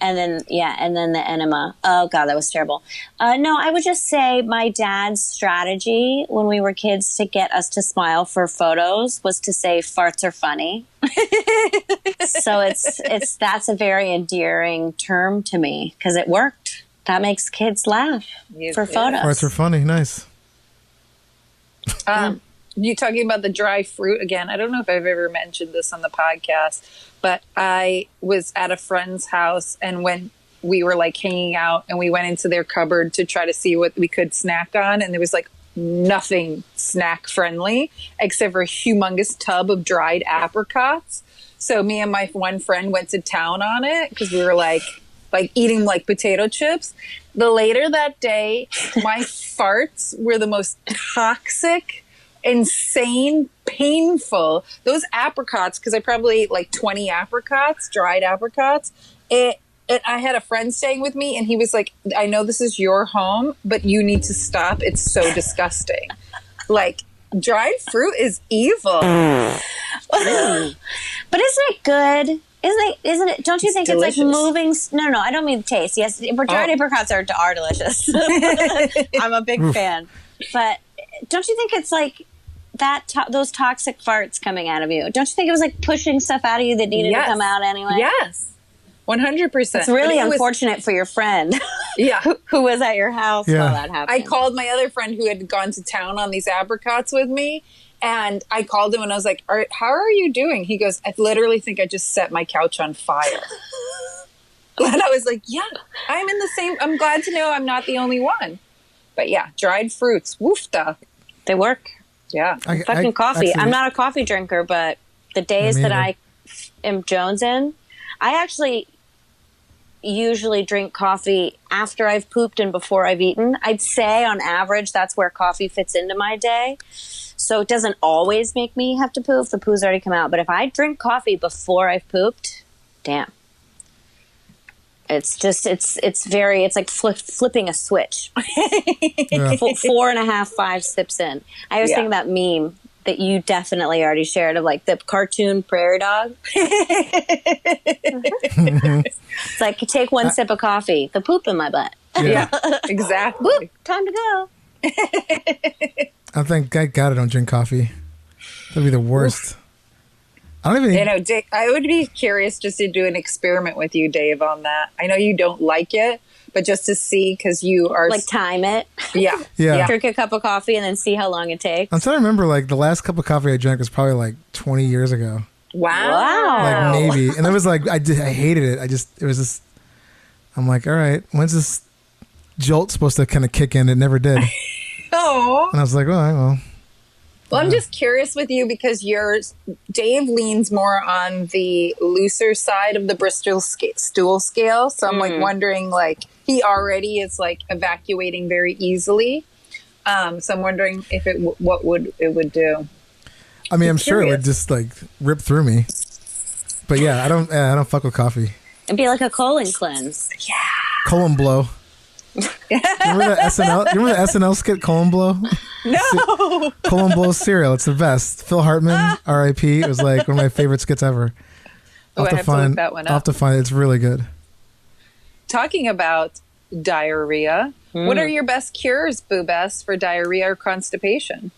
And then the enema. Oh God, that was terrible. No, I would just say my dad's strategy when we were kids to get us to smile for photos was to say farts are funny. So that's a very endearing term to me because it worked. That makes kids laugh for photos. Farts are funny. Nice. You talking about the dry fruit again? I don't know if I've ever mentioned this on the podcast, but I was at a friend's house, and when we were like hanging out, and we went into their cupboard to try to see what we could snack on, and there was like nothing snack friendly except for a humongous tub of dried apricots. So me and my one friend went to town on it because we were like eating like potato chips. The later that day, my farts were the most toxic, insane, painful. Those apricots, because I probably ate like 20 apricots, dried apricots. I had a friend staying with me, and he was like, I know this is your home, but you need to stop. It's so disgusting. Like, dried fruit is evil. But isn't it good? Isn't it? Don't you think delicious. It's like moving? No, I don't mean taste. Yes, dried apricots are delicious. I'm a big fan. But don't you think it's like those toxic farts coming out of you? Don't you think it was like pushing stuff out of you that needed to come out anyway? Yes. 100%. It's really unfortunate for your friend. Yeah. who was at your house while that happened. I called my other friend who had gone to town on these apricots with me. And I called him and I was like, how are you doing? He goes, I literally think I just set my couch on fire. And I was like, yeah, I'm in the same. I'm glad to know I'm not the only one. But yeah, dried fruits. Woofda. They work. Yeah. Fucking coffee. I'm not a coffee drinker, but the days that I am jonesing, I actually usually drink coffee after I've pooped and before I've eaten. I'd say on average that's where coffee fits into my day. So it doesn't always make me have to poo if the poo's already come out. But if I drink coffee before I've pooped, damn. It's just, it's like flipping a switch. 4.5, 5 sips in. I always think of that meme that you definitely already shared of like the cartoon prairie dog. It's like, you take one sip of coffee, the poop in my butt. Yeah, exactly. Whoop, time to go. I think, God, I don't drink coffee. That'd be the worst. I don't even. Dave, I would be curious just to do an experiment with you, Dave, on that. I know you don't like it, but just to see, because you are like time it. Yeah. Drink a cup of coffee and then see how long it takes. I'm trying to remember. Like the last cup of coffee I drank was probably like 20 years ago. Wow. Like maybe, and it was like I hated it. It was just. I'm like, all right, when's this jolt supposed to kind of kick in? It never did. Oh. And I was like, all right, well. Well, I'm just curious with you because Dave leans more on the looser side of the Bristol stool scale. So I'm like wondering, like, he already is like evacuating very easily. So I'm wondering if what it would do. I mean, I'm sure it would just like rip through me. But yeah, I don't fuck with coffee. It'd be like a colon cleanse. Yeah. Colon blow. Remember the SNL skit, Colon Blow? No. Colon Blow cereal. It's the best. Phil Hartman, R.I.P. It was like one of my favorite skits ever. I have to look that one up. I'll have to find it. It's really good. Talking about diarrhea, what are your best cures, BooBess, for diarrhea or constipation?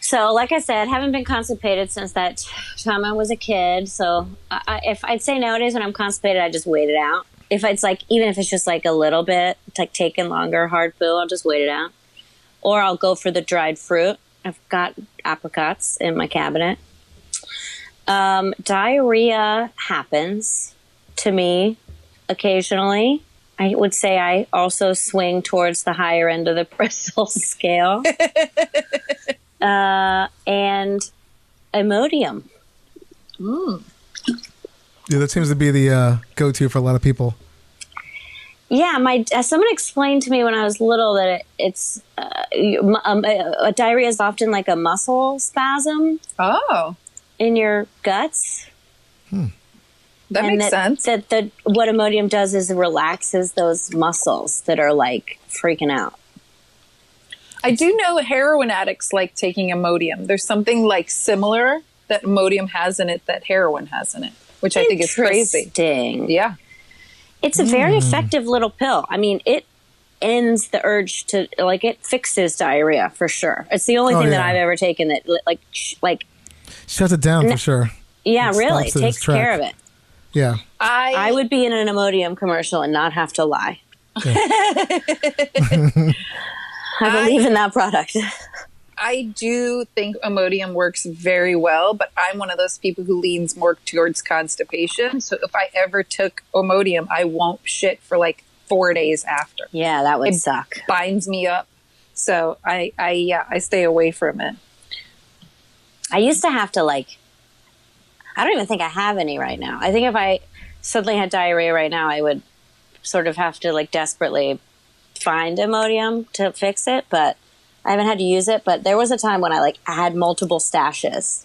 So, like I said, haven't been constipated since that time I was a kid. So, if I'd say nowadays when I'm constipated, I just wait it out. If it's like, even if it's just like a little bit, like taking longer, hard poo, I'll just wait it out. Or I'll go for the dried fruit. I've got apricots in my cabinet. Diarrhea happens to me occasionally. I would say I also swing towards the higher end of the Bristol scale. And Imodium. Yeah, that seems to be the go-to for a lot of people. Yeah, someone explained to me when I was little that it's diarrhea is often like a muscle spasm. Oh, in your guts. That makes sense. What Imodium does is it relaxes those muscles that are like freaking out. I do know heroin addicts like taking Imodium. There's something like similar that Imodium has in it that heroin has in it, which I think is crazy. Interesting. Yeah. It's a very effective little pill. I mean, it ends the urge to, like, it fixes diarrhea for sure. It's the only thing that I've ever taken that, like shuts it down for sure. Yeah, really. It takes care of it. Yeah. I would be in an Imodium commercial and not have to lie. Yeah. I believe in that product. I do think Imodium works very well, but I'm one of those people who leans more towards constipation. So if I ever took Imodium, I won't shit for like 4 days after. Yeah, that would suck. It binds me up. So I stay away from it. I used to have to I don't even think I have any right now. I think if I suddenly had diarrhea right now, I would sort of have to like desperately find Imodium to fix it, but I haven't had to use it. But there was a time when I had multiple stashes.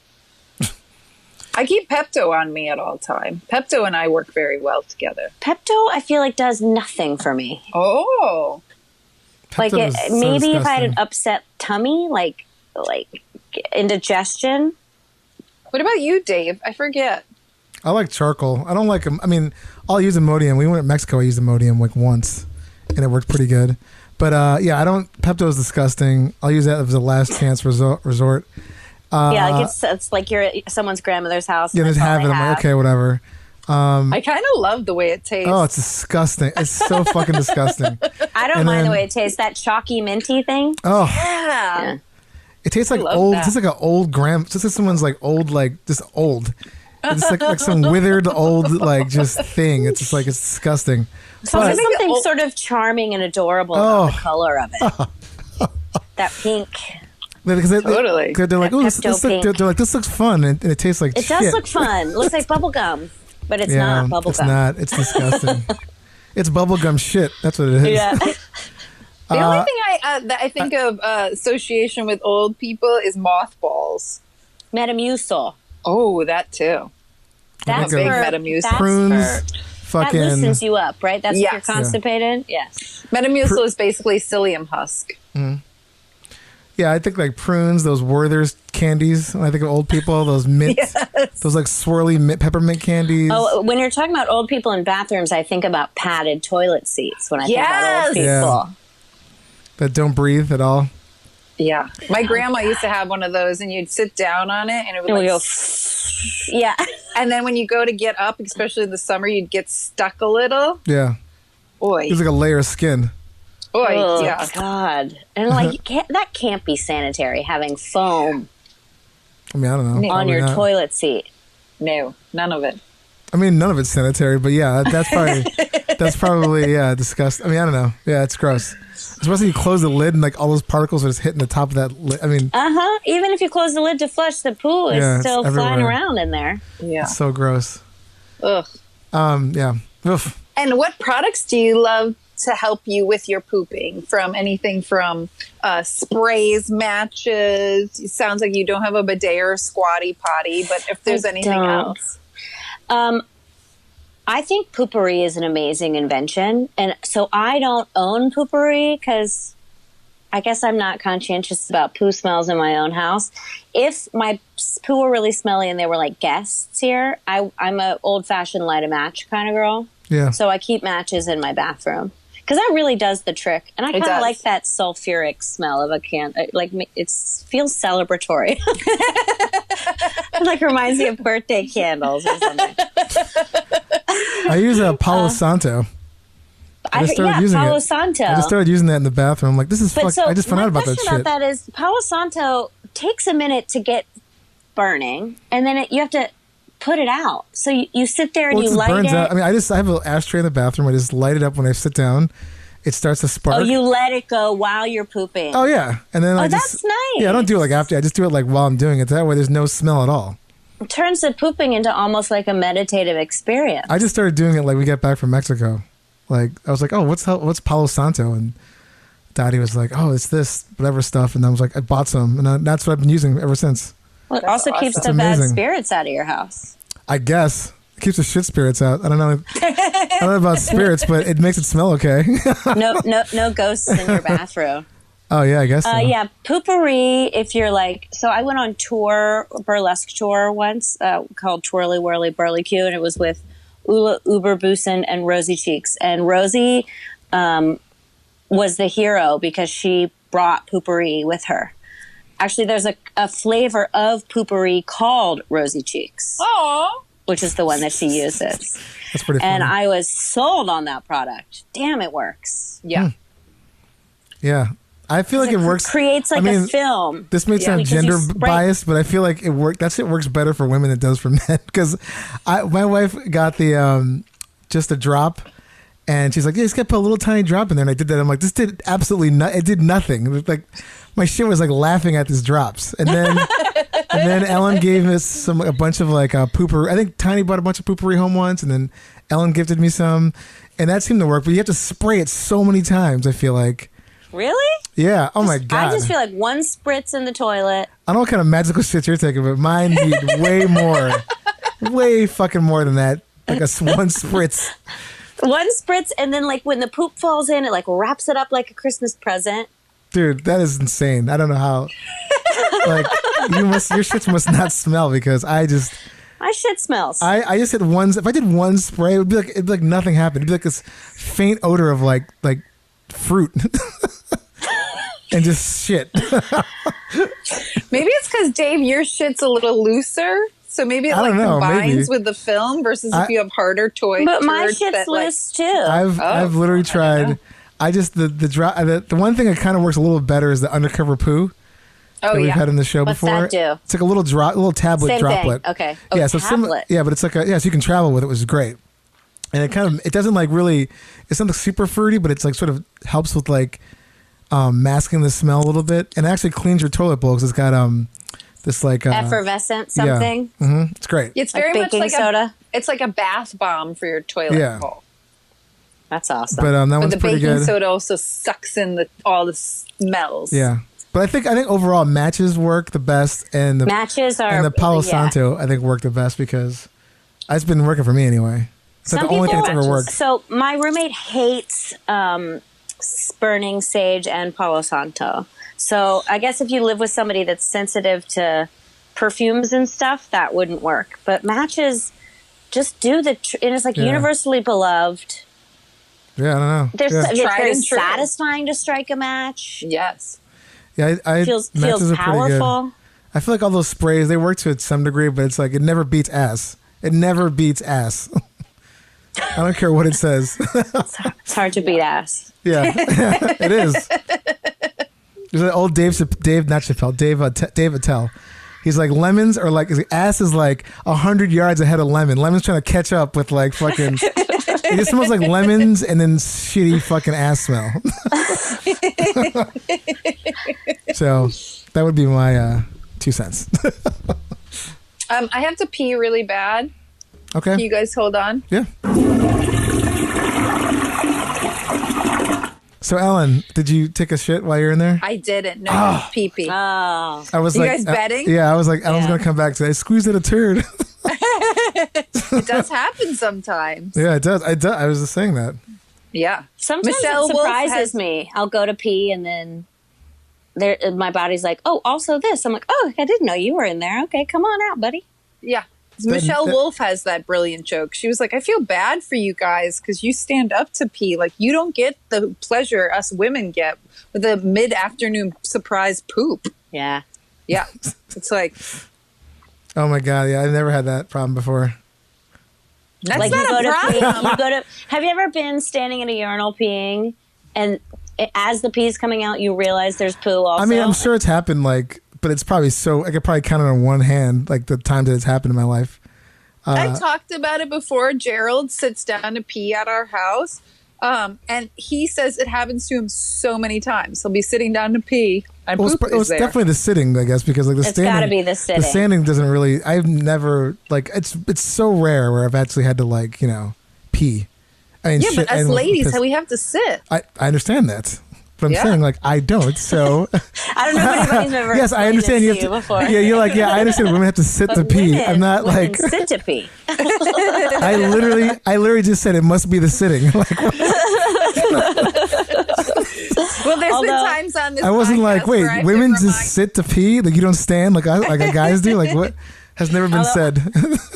I keep Pepto on me at all time. Pepto and I work very well together. Pepto, I feel like does nothing for me. Oh. Pepto is so Maybe if I had an disgusting. upset tummy, like indigestion. What about you, Dave? I forget. I like charcoal. I don't like them. I mean, I'll use Imodium. We went to Mexico. I used Imodium like once, and it worked pretty good. But yeah, I don't. Pepto is disgusting. I'll use that as a last chance resort. Yeah, like it's like you're at someone's grandmother's house. Yeah, And just that's all have it. they I'm like, have. okay, whatever. I kind of love the way it tastes. Oh, it's disgusting. It's so fucking disgusting. I don't And mind then- the way it tastes. That chalky minty thing. Oh, Yeah. it tastes like love old. that. It tastes like an old just like someone's like old, like just old. It's like some withered old like just thing. It's just like it's disgusting. So But- there's something sort of charming and adorable about the color of it. That pink. Because Totally. they're like, oh, they're like, this looks fun, and it tastes like It shit. does look fun. It looks like bubble gum, but it's Yeah, not bubble it's gum. not. It's disgusting. It's bubblegum shit. That's what it is. Yeah. The only thing that I think of association with old people is mothballs. Metamucil. Oh, that too. That's big for Metamucil. that's Prunes, That fucking. loosens you up, right? That's Yes. if you're constipated. Yes. Metamucil is basically psyllium husk. Yeah, I think like prunes, those Werther's candies. When I think of old people, those mint, those like swirly peppermint candies. Oh, when you're talking about old people in bathrooms, I think about padded toilet seats when I think about old Yes. people. Yeah. That don't breathe at all. Yeah. My grandma used to have one of those, and you'd sit down on it, and it would And we like, go, yeah. and then when you go to get up, especially in the summer, you'd get stuck a little. Yeah, Oy. it's like a layer of skin. Oy. Oh, Yeah. God. And like, that can't be sanitary, having foam I mean, I don't know. on Probably your not. toilet seat. No, none of it. I mean, none of it's sanitary, but yeah, that's probably yeah, disgusting. I mean, I don't know. Yeah, it's gross. Especially you close the lid and like all those particles are just hitting the top of that lid. I mean, Uh-huh. Even if you close the lid to flush, the poo is Yeah, it's still flying everywhere. around in there. Yeah. it's so gross. Ugh. Yeah. Oof. And what products do you love to help you with your pooping? From anything from sprays, matches. It sounds like you don't have a bidet or a squatty potty, but if there's I anything don't. else. I think Poopery is an amazing invention. And so I don't own Poopery because I guess I'm not conscientious about poo smells in my own house. If my poo were really smelly and they were like guests here, I'm a old-fashioned light a match kind of girl. Yeah. So I keep matches in my bathroom because that really does the trick. And I kind of does. like that sulfuric smell of a can. Like it feels celebratory. It like reminds me of birthday candles or something. I use a Palo Santo. I just started using Palo it. Santo. I just started using that in the bathroom. I'm like, this is But fuck. so I just found my out about that question shit. about that is Palo Santo takes a minute to get burning, and then you have to put it out. So you sit there and Well, it you just light burns it. out. I mean, I have an ashtray in the bathroom. I just light it up when I sit down. It starts to spark. Oh, you let it go while you're pooping. Oh, yeah, and then I that's just nice. Yeah, I don't do it like after. I just do it like while I'm doing it. That way, there's no smell at all. It turns the pooping into almost like a meditative experience. I just started doing it like we got back from Mexico. Like I was like, oh, what's Palo Santo? And Daddy was like, oh, it's this whatever stuff. And I was like, I bought some, and that's what I've been using ever since. Well, it also keeps It's the bad amazing. spirits out of your house. I guess it keeps the shit spirits out. I don't know. I don't know about spirits, but it makes it smell okay. No ghosts in your bathroom. Oh yeah, I guess. So. Yeah, Poopery, if you're like, so I went on tour, burlesque tour once, called Twirly Whirly Burly Q, and it was with Ula Uberbusen and Rosie Cheeks. And Rosie was the hero because she brought Poopery with her. Actually, there's a flavor of Poopery called Rosie Cheeks, which is the one that she uses. That's pretty funny. And I was sold on that product. Damn, it works. Yeah. Yeah. I feel like it works. Creates like a film. This may sound because you gender spray- biased, but I feel like it works. That shit works better for women than it does for men. Because my wife got the just a drop, and she's like, "Yeah, just gotta put a little tiny drop in there." And I did that. I'm like, "This did absolutely It did nothing." It was like my shit was like laughing at these drops, and then And then Ellen gave us a bunch of like pooper. I think Tiny bought a bunch of poopery home once, and then Ellen gifted me some, and that seemed to work. But you have to spray it so many times. I feel like. Really? Yeah. Oh my god. I just feel like one spritz in the toilet. I don't know what kind of magical shit you're taking, but mine need way more, way fucking more than that. Like one spritz. One spritz, and then like when the poop falls in, it like wraps it up like a Christmas present. Dude, that is insane. I don't know how. Like your shit must not smell because my shit smells. I just did one. If I did one spray, it'd be like nothing happened. It'd be like this faint odor of like fruit and just shit. Maybe it's because Dave, your shit's a little looser, so maybe it like combines with the film versus if you have harder toys. But my shit's loose too. I've literally tried. I just the one thing that kind of works a little better is the undercover poo. That we've had in the show What's before. That do? It's like a little tablet Same droplet. Thing. Okay. Yeah, so tablet. But it's like so you can travel with it, which is great. And it doesn't like really. It's not like super fruity, but it's like sort of helps with like masking the smell a little bit, and it actually cleans your toilet bowl because it's got this like effervescent something. Yeah. Mm-hmm. It's great. It's very like much baking like soda. It's like a bath bomb for your toilet bowl. That's awesome. But that one's pretty good. The baking soda also sucks in all the smells. Yeah. But I think overall matches work the best, and the matches are and the Palo Santo I think work the best because it's been working for me anyway. It's like the only thing that's ever worked. So my roommate hates burning sage and Palo Santo. So I guess if you live with somebody that's sensitive to perfumes and stuff, that wouldn't work. But matches just do and it's like universally beloved. Yeah, I don't know. It's very satisfying to strike a match. Yes. Yeah, feels powerful. I feel like all those sprays, they work to some degree, but it's like it never beats ass. It never beats ass. I don't care what it says. It's hard to beat ass. Yeah, it is. There's an old Dave Attell. He's like, lemons are like, ass is like 100 yards ahead of lemon. Lemon's trying to catch up with like fucking, it just smells like lemons and then shitty fucking ass smell. So that would be my 2 cents. I have to pee really bad. Okay. Can you guys hold on? Yeah. So Ellen, did you take a shit while you're in there? I didn't. No, pee-pee. Oh. I was you guys betting? Yeah, I was like, Ellen's going to come back today. I squeezed it a turd. It does happen sometimes. Yeah, it does. I was just saying that. Yeah. Sometimes it surprises me. I'll go to pee and then my body's like, oh, also this. I'm like, oh, I didn't know you were in there. Okay, come on out, buddy. Yeah. Michelle Wolf has that brilliant joke. She was like, I feel bad for you guys because you stand up to pee. Like, you don't get the pleasure us women get with a mid-afternoon surprise poop. Yeah. Yeah. It's like... Oh, my God. Yeah, I've never had that problem before. That's like not a problem. Have you ever been standing in a urinal peeing and as the pee's coming out, you realize there's poo also? I mean, I'm sure it's happened like... But it's probably I could probably count it on one hand, like the times that it's happened in my life. I talked about it before. Gerald sits down to pee at our house, and he says it happens to him so many times. He'll be sitting down to pee, and poop is there. Definitely the sitting, I guess, because like the standing. It's got to be the sitting. The standing doesn't really. I've never like it's so rare where I've actually had to like pee. I mean, yeah, but as ladies, we have to sit. I understand that. But I'm saying, like, I don't, so... I don't know if anybody's ever yes, I understand you have to... before. Yeah, you're like, yeah, I understand women have to sit to pee. I'm not like... sit to pee. I literally just said it must be the sitting. Like, well, there's been times on this I wasn't like, wait, women just sit to pee? Like, you don't stand like guys do? Like, what? Has never been said.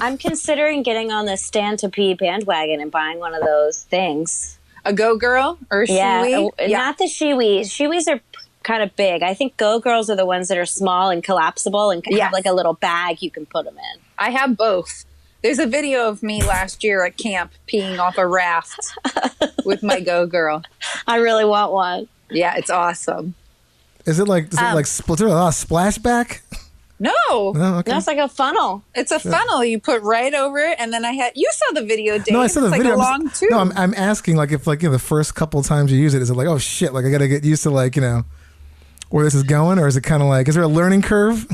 I'm considering getting on the stand to pee bandwagon and buying one of those things. A Go Girl or a Shiwi? Yeah, not the Shiwis. Shiwis are kind of big. I think Go Girls are the ones that are small and collapsible and have like a little bag you can put them in. I have both. There's a video of me last year at camp peeing off a raft with my Go Girl. I really want one. Yeah, it's awesome. Is it like splashback? No. Oh, okay. That's like a funnel. It's a funnel you put right over it, and then you saw the video, Dave. No, I saw the video. Like a long tube. No, I'm asking like if like the first couple times you use it, is it like, oh shit, like I got to get used to like where this is going, or is it kind of like, is there a learning curve?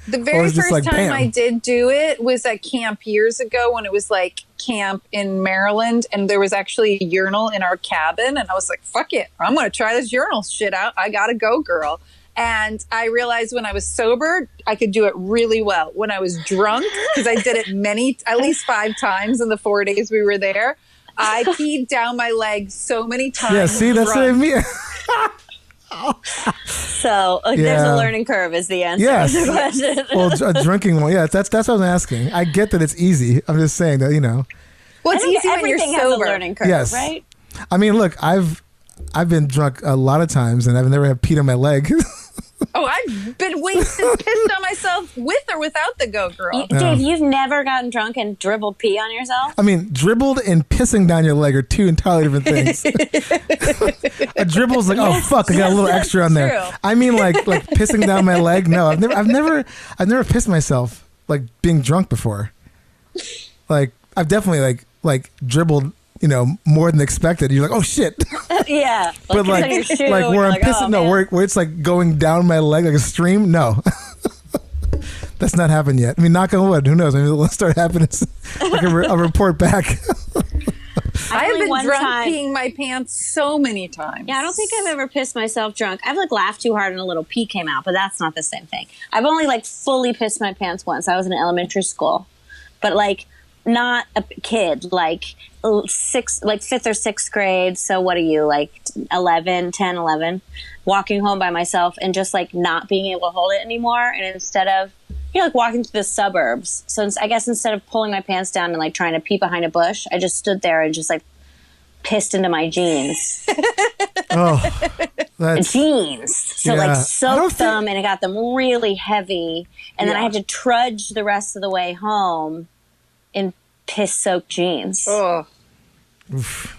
The Or very is it just first like, time bam? I did do it was at camp years ago when it was like camp in Maryland, and there was actually a urinal in our cabin, and I was like, fuck it, I'm going to try this urinal shit out. I got to go, girl. And I realized when I was sober, I could do it really well. When I was drunk, because I did it at least 5 times in the 4 days we were there, I peed down my leg so many times. Yeah, see, that's what I drunk. mean. So there's Yeah. a learning curve is the answer Yes. to the question. Well, a drinking one. Yeah, that's what I'm asking. I get that it's easy. I'm just saying that, Well, I it's think easy when you're everything has a sober. learning curve, Yes. right? I mean, look, I've been drunk a lot of times, and I've never had peed on my leg. Oh, I've been wasted, pissed on myself with or without the Go Girl. Dave, you've never gotten drunk and dribbled pee on yourself? I mean, dribbled and pissing down your leg are two entirely different things. A dribble's like, oh fuck, I got a little extra on there. True. I mean, like pissing down my leg. No, I've never pissed myself like being drunk before. Like I've definitely like dribbled, more than expected. You're like, oh shit. Yeah. But like it's on your shoe, where and you're I'm like, pissing, oh, no, man. where it's like going down my leg like a stream. No. That's not happened yet. I mean, knock on wood. Who knows? Maybe it'll start happening. I'll report back. I have only been one drunk time- peeing my pants so many times. Yeah, I don't think I've ever pissed myself drunk. I've laughed too hard and a little pee came out, but that's not the same thing. I've only fully pissed my pants once. I was in elementary school, but not a kid, fifth or sixth grade. So what are you, 11, walking home by myself and just not being able to hold it anymore. And instead of, walking through the suburbs. So I guess instead of pulling my pants down and trying to pee behind a bush, I just stood there and just pissed into my jeans. Oh, that's Jeans. So Yeah. I don't soaked them and it got them really heavy. And then I Yeah. had to trudge the rest of the way home in piss soaked jeans. Oh,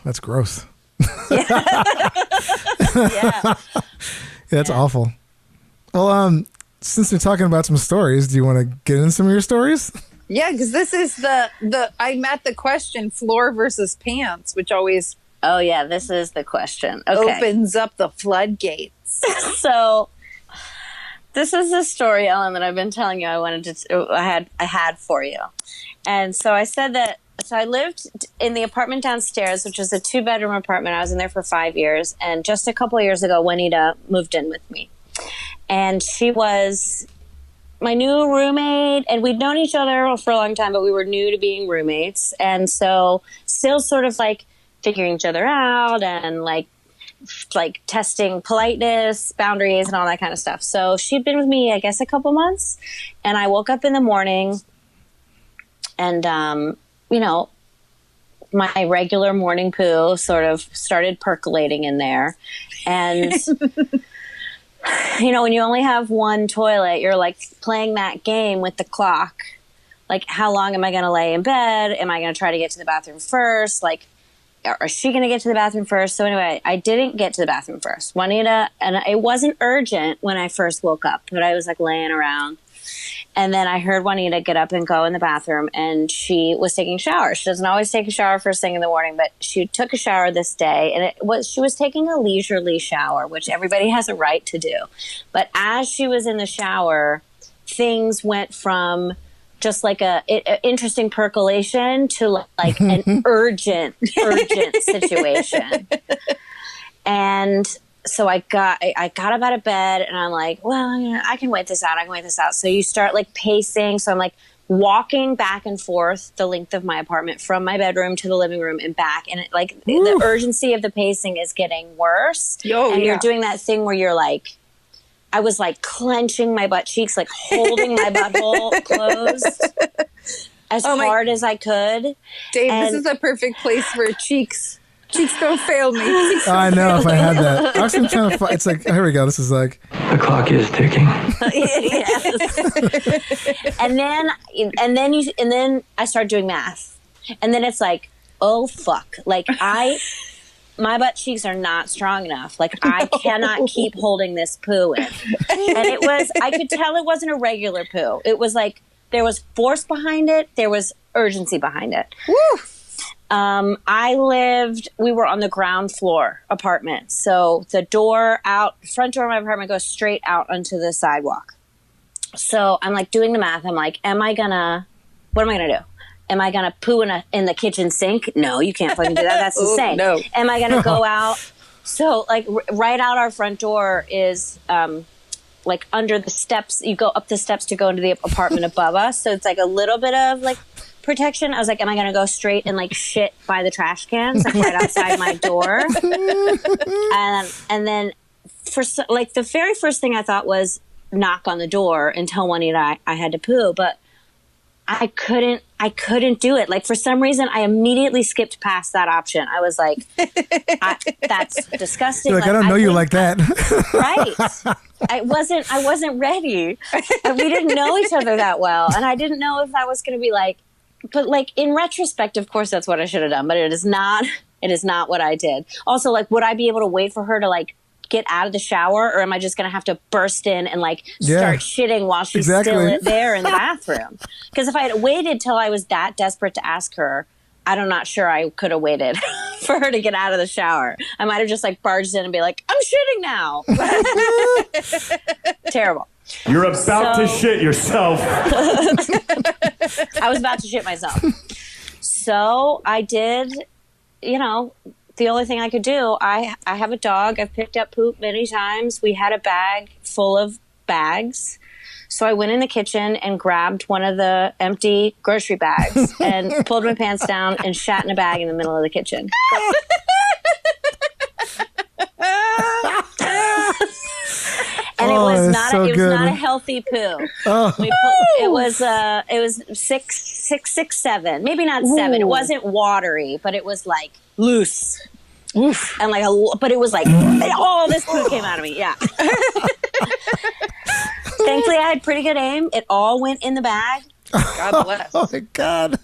that's gross. Yeah. Yeah, that's awful. Well, since we're talking about some stories, do you want to get into some of your stories? yeah, because this is I'm at the question floor versus pants, which always Oh yeah, this is the question. Okay. opens up the floodgates. So this is a story, Ellen, that I've been telling you I had for you. And so I said that I lived in the apartment downstairs, which is a 2-bedroom apartment. I was in there for 5 years, and just a couple of years ago Juanita moved in with me. And she was my new roommate, and we'd known each other for a long time, but we were new to being roommates. And so still sort of figuring each other out and testing politeness, boundaries, and all that kind of stuff. So she'd been with me, I guess, a couple months. And I woke up in the morning and, my regular morning poo sort of started percolating in there. And, when you only have one toilet, you're playing that game with the clock. How long am I going to lay in bed? Am I going to try to get to the bathroom first? Is she going to get to the bathroom first? So anyway, I didn't get to the bathroom first. Juanita, and it wasn't urgent when I first woke up, but I was laying around. And then I heard Juanita get up and go in the bathroom, and she was taking a shower. She doesn't always take a shower first thing in the morning, but she took a shower this day, and she was taking a leisurely shower, which everybody has a right to do. But as she was in the shower, things went from just a interesting percolation to an urgent situation. And so I got up out of bed and I'm well, I can wait this out. So you start pacing. So I'm walking back and forth the length of my apartment from my bedroom to the living room and back. And the urgency of the pacing is getting worse. And you're doing that thing where you're I was clenching my butt cheeks, holding my butthole closed as hard as I could. Dave, And- this is a perfect place for cheeks. Cheeks don't fail me. I know if I had that. I was trying to find, it's here we go. This is The clock is ticking. Yes. and then I started doing math, and then it's oh fuck, my butt cheeks are not strong enough. I cannot keep holding this poo in. And I could tell it wasn't a regular poo. It was there was force behind it. There was urgency behind it. Woo! We were on the ground floor apartment. So the front door of my apartment goes straight out onto the sidewalk. So I'm like doing the math. I'm like, what am I gonna do? Am I gonna poo in the kitchen sink? No, you can't fucking do that. That's insane. No. Am I gonna go out? So like right out our front door is like under the steps. You go up the steps to go into the apartment above us. So it's like a little bit of like protection. I was like, am I gonna go straight and like shit by the trash cans like right outside my door? And then like the very first thing I thought was knock on the door and tell Juanita I had to poo, but I couldn't do it. Like for some reason, I immediately skipped past that option. I was like, "That's disgusting." You're like, I don't know you like that. Right? I wasn't ready. And we didn't know each other that well, and I didn't know if that was going to be like. But like in retrospect, of course, that's what I should have done. But it is not. It is not what I did. Also, like, would I be able to wait for her to like get out of the shower, or am I just going to have to burst in and like start shitting while she's still there in the bathroom? Because if I had waited till I was that desperate to ask her, I'm not sure I could have waited for her to get out of the shower. I might have just like barged in and be like, I'm shitting now. Terrible. You're about to shit yourself. I was about to shit myself. So I did, the only thing I could do, I have a dog. I've picked up poop many times. We had a bag full of bags. So I went in the kitchen and grabbed one of the empty grocery bags and pulled my pants down and shat in a bag in the middle of the kitchen. And it was not a healthy poo. It was 6, 7, maybe not 7. It wasn't watery, but it was like loose. Oof. And but it was like, oh, this poo came out of me. Yeah. Thankfully, I had pretty good aim. It all went in the bag. God bless. Oh my God.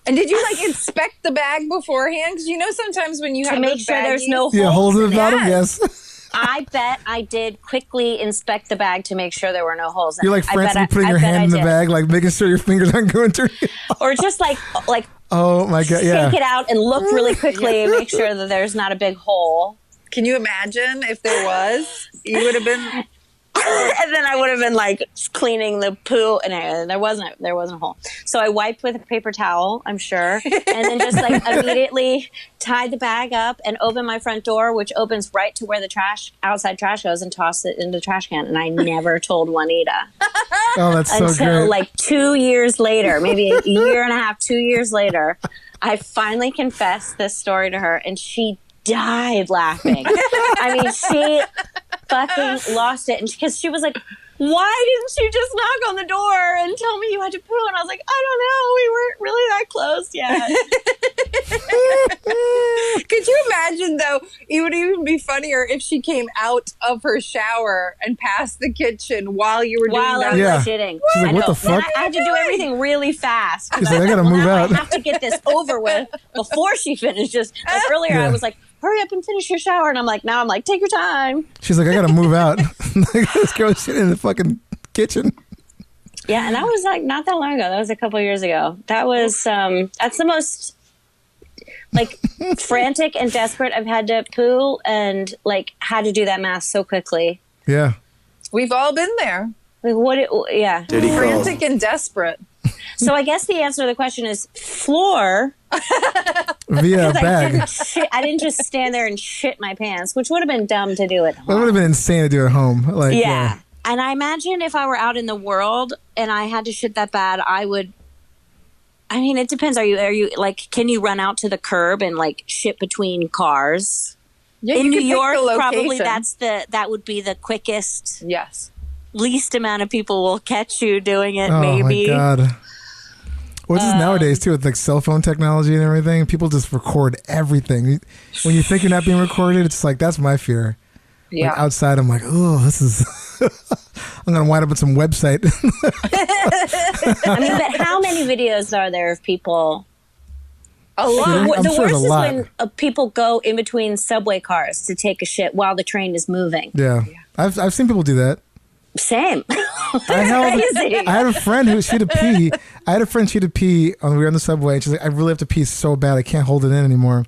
And did you like inspect the bag beforehand? Because sometimes when you have to make sure there's no holes. Yeah, holes in the bottom. Yes. I bet I did quickly inspect the bag to make sure there were no holes in it. You're like frantically putting your hand in the bag, like making sure your fingers aren't going through. Or just like oh my God, shake it out and look really quickly and make sure that there's not a big hole. Can you imagine if there was? You would have been. And then I would have been like cleaning the poo, and there wasn't a hole. So I wiped with a paper towel, I'm sure, and then just like immediately tied the bag up and opened my front door, which opens right to where the outside trash goes, and tossed it into the trash can. And I never told Juanita. Oh, that's so great. Until like 2 years later, maybe a year and a half, 2 years later, I finally confessed this story to her, and she died laughing. I mean, she fucking lost it, and because she was like, why didn't you just knock on the door and tell me you had to poo? And I was like, I don't know, we weren't really that close yet. Could you imagine though, it would even be funnier if she came out of her shower and passed the kitchen while you were doing that. I was shitting. She's like, what the fuck? I had to do everything really fast. She's like, I gotta move out. I have to get this over with before she finishes. Like earlier I was like, hurry up and finish your shower. And I'm like, take your time. She's like, I gotta move out. This girl shit in the fucking kitchen. Yeah, and that was like not that long ago. That was a couple years ago. That was that's the most like frantic and desperate I've had to poo, and like had to do that math so quickly. Yeah, we've all been there. Like frantic and desperate. So I guess the answer to the question is floor. Via bag. I didn't just stand there and shit my pants, which would have been dumb to do at home. It would have been insane to do at home. Like, yeah. And I imagine if I were out in the world and I had to shit that bad, I would. I mean, it depends. Are you like? Can you run out to the curb and like shit between cars? Yeah, in New York, probably that would be the quickest. Yes. Least amount of people will catch you doing it. Oh maybe. My God. What's this nowadays too with like cell phone technology and everything? People just record everything. When you think you're not being recorded, it's like that's my fear. Yeah. Like outside, I'm like, oh, this is. I'm gonna wind up with some website. I mean, but how many videos are there of people? A lot. The worst is when people go in between subway cars to take a shit while the train is moving. Yeah. I've seen people do that. Same. I had a friend who she had to pee. I had a friend she had to pee. We were on the subway, and she's like, "I really have to pee so bad, I can't hold it in anymore."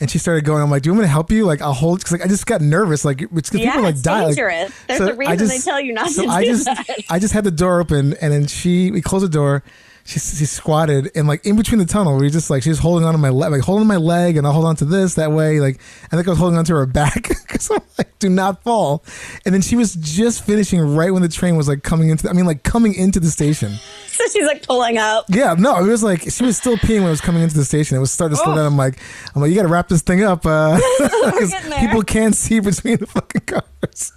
And she started going. I'm like, "Do you want me to help you? Like, I'll hold." Because I just got nervous. Like, it's because people like it's die. dangerous. There's a reason they tell you not to do that. I just had the door open, and then we closed the door. She squatted, and like in between the tunnel, we just like she was holding on to my leg, like holding my leg, and I'll hold on to this that way. Like I think I was holding on to her back because I'm like, "Do not fall." And then she was just finishing right when the train was like coming into the station. So she's like pulling up. Yeah, no, it was like she was still peeing when it was coming into the station. It was starting to slow down. I'm like, you got to wrap this thing up because people can't see between the fucking cars.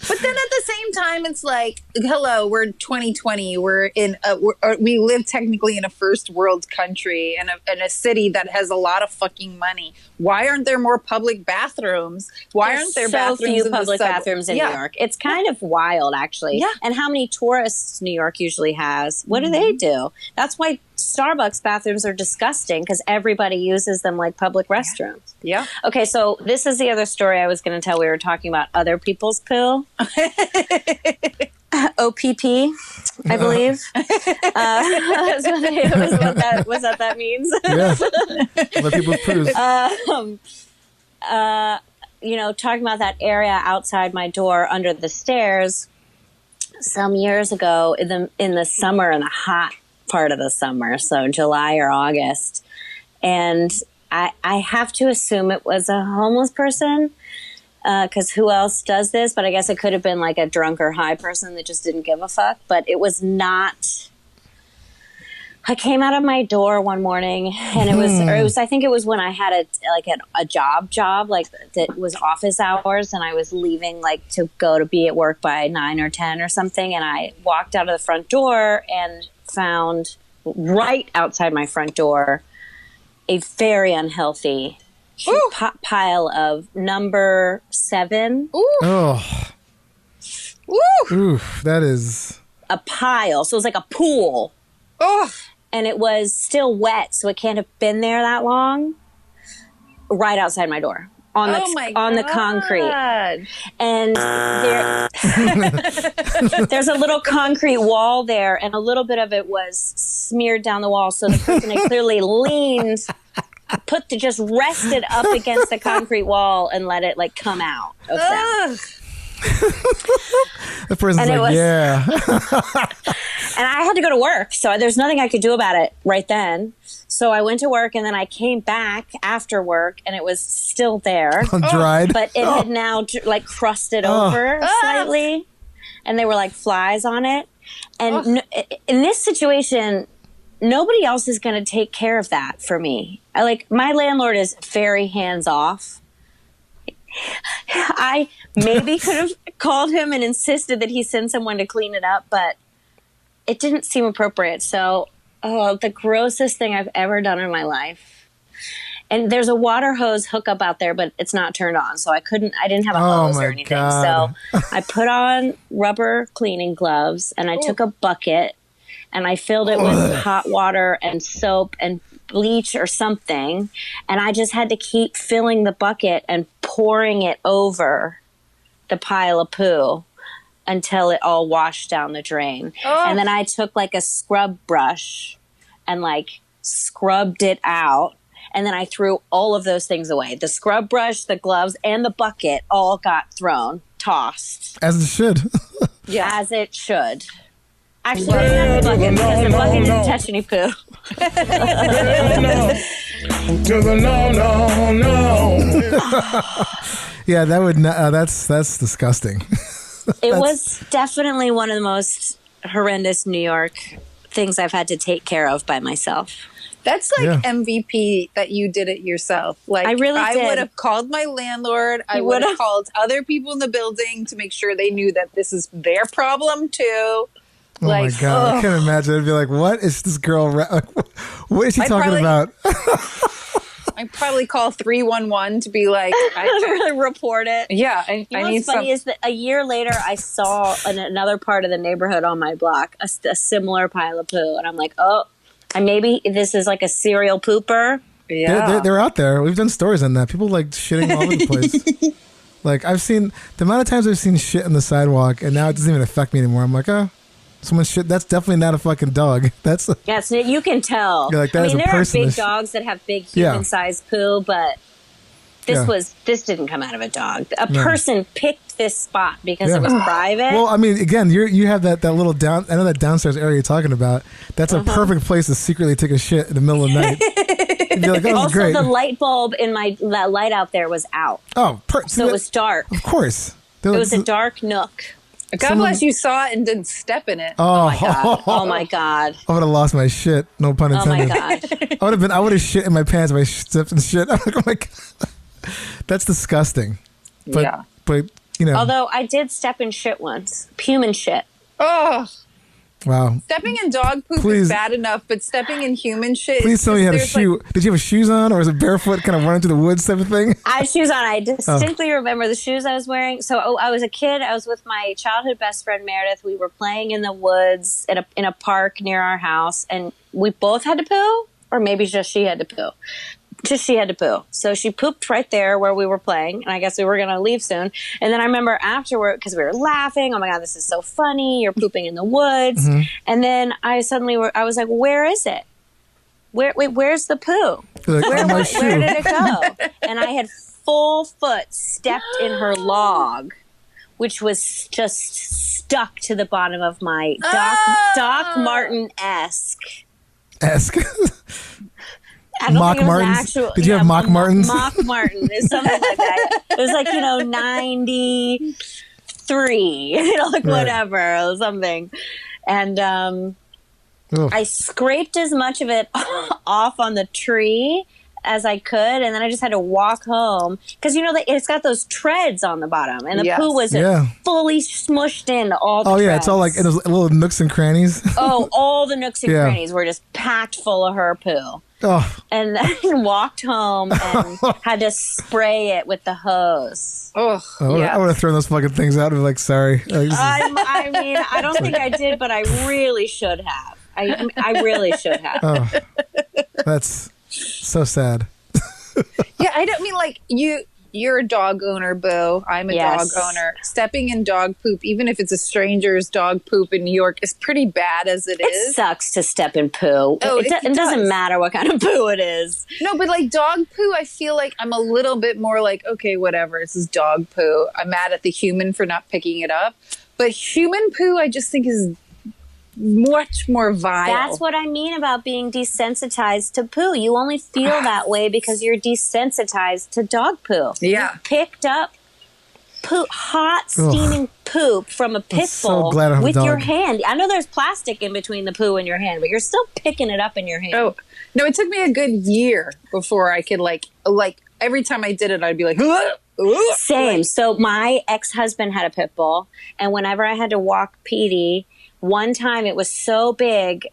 But then at the same time, it's like, hello, we're 2020. We live technically in a first world country and in a city that has a lot of fucking money. Why aren't there more public bathrooms? Why aren't there so few in public bathrooms in New York? It's kind of wild, actually. Yeah. And how many tourists New York usually has? What do they do? That's why Starbucks bathrooms are disgusting because everybody uses them like public restrooms. Yeah. Okay, so this is the other story I was going to tell. We were talking about other people's poo. OPP, I believe. Was that means? Yeah. Other people's poos. Talking about that area outside my door under the stairs some years ago in the summer, in the hot part of the summer, so July or August. And I have to assume it was a homeless person because who else does this? But I guess it could have been like a drunk or high person that just didn't give a fuck. But it was not. I came out of my door one morning, and it was. I think it was when I had a job like that was office hours, and I was leaving like to go to be at work by 9 or 10 or something. And I walked out of the front door and found right outside my front door a very unhealthy pile of number 7. Ooh. Oh. Ooh. Oof, that is a pile. So it was like a pool. Oh. And it was still wet, so it can't have been there that long. Right outside my door. On the concrete. And there's a little concrete wall there, and a little bit of it was smeared down the wall. So the person had clearly leaned, just rested up against the concrete wall and let it like come out of them. The person's like, yeah. And I had to go to work, so there's nothing I could do about it right then. So I went to work, and then I came back after work, and it was still there. Dried. But it had now like crusted over slightly, and there were like flies on it. And in this situation, nobody else is going to take care of that for me. My landlord is very hands-off. I maybe could have called him and insisted that he send someone to clean it up, but it didn't seem appropriate. So, the grossest thing I've ever done in my life. And there's a water hose hookup out there, but it's not turned on. So I didn't have a hose or anything. God. So I put on rubber cleaning gloves, and I took a bucket and I filled it with hot water and soap and bleach or something. And I just had to keep filling the bucket and pouring it over the pile of poo until it all washed down the drain. And then I took like a scrub brush and like scrubbed it out. And then I threw all of those things away. The scrub brush, the gloves, and the bucket all got thrown, tossed. As it should. Yeah. As it should. Actually, not the bucket, because the bucket didn't touch any poo. Yeah, that would that's disgusting. It was definitely one of the most horrendous New York things I've had to take care of by myself. That's like MVP that you did it yourself. Like I really did. I would have called my landlord. I would have called other people in the building to make sure they knew that this is their problem too. Oh my God, I can't imagine. I'd be like, what is this girl? What is she talking about? I'd probably call 311 to be like, report it. Yeah. What's funny is that a year later, I saw in another part of the neighborhood on my block a similar pile of poo. And I'm like, maybe this is like a serial pooper. Yeah. They're out there. We've done stories on that. People like shitting all over the place. Like I've seen the amount of times I've seen shit on the sidewalk, and now it doesn't even affect me anymore. I'm like, Someone shit. That's definitely not a fucking dog. That's Yes, you can tell. You're like, that I is mean, a there are person. big dogs that have big human-sized poo, but Yeah. this didn't come out of a dog. A person picked this spot because it was private. Well, I mean, again, you have that little down. I know that downstairs area you're talking about. That's a perfect place to secretly take a shit in the middle of the night. You'd be like, that was also, great. the light bulb in that light out there was out, so it was dark. Of course, It was a dark nook. God bless you saw it and didn't step in it. Oh my god! Oh my god! I would have lost my shit. No pun Oh my intended. god! I would have shit in my pants if I stepped in shit. I'm like, oh my god, that's disgusting. But you know, Although I did step in shit once, human shit. Oh, wow. stepping in dog poop Please. is bad enough, but stepping in human shit. Please tell me you had a there's shoe. Did you have shoes on, or was it barefoot, kind of running through the woods type of thing? I had shoes on. I distinctly remember the shoes I was wearing. So I was a kid. I was with my childhood best friend Meredith. We were playing in the woods in a park near our house, and we both had to poo, or maybe just she had to poo. Just she had to poo. So she pooped right there where we were playing, and I guess we were going to leave soon. And then I remember afterward, because we were laughing, oh my God, this is so funny. You're pooping in the woods. Mm-hmm. And then I was like, where is it? Where's the poo? Like, Where oh, my where shoe. did it go? And I had full foot stepped in her log, which was just stuck to the bottom of my Doc Martin-esque. I don't Mock think it was an Martens? actual. Did you have Mock Martens? Mock Martin is something like that. It was like 93, like whatever, or something. And I scraped as much of it off on the tree as I could, and then I just had to walk home because it's got those treads on the bottom, and the poo was fully smushed into all the treads. It's all like in those little nooks and crannies. All the nooks and crannies were just packed full of her poo. Oh. And then walked home and had to spray it with the hose. Oh, I would have thrown those fucking things out and be like, sorry. I mean, I don't think I did, but I really should have. I really should have. Oh, that's so sad. yeah. I don't mean like you're a dog owner, Boo. I'm a dog owner. Stepping in dog poop, even if it's a stranger's dog poop in New York, is pretty bad as it is. It sucks to step in poo. It doesn't matter what kind of poo it is. No, but like dog poo, I feel like I'm a little bit more like, okay, whatever. This is dog poo. I'm mad at the human for not picking it up. But human poo, I just think is much more vile. That's what I mean about being desensitized to poo. You only feel that way because you're desensitized to dog poo. Yeah. You picked up hot steaming poop from a pit bull with your hand. I know there's plastic in between the poo and your hand, but you're still picking it up in your hand. Oh, no, it took me a good year before I could like every time I did it, I'd be like, Same. So my ex-husband had a pit bull, and whenever I had to walk Petey, one time it was so big,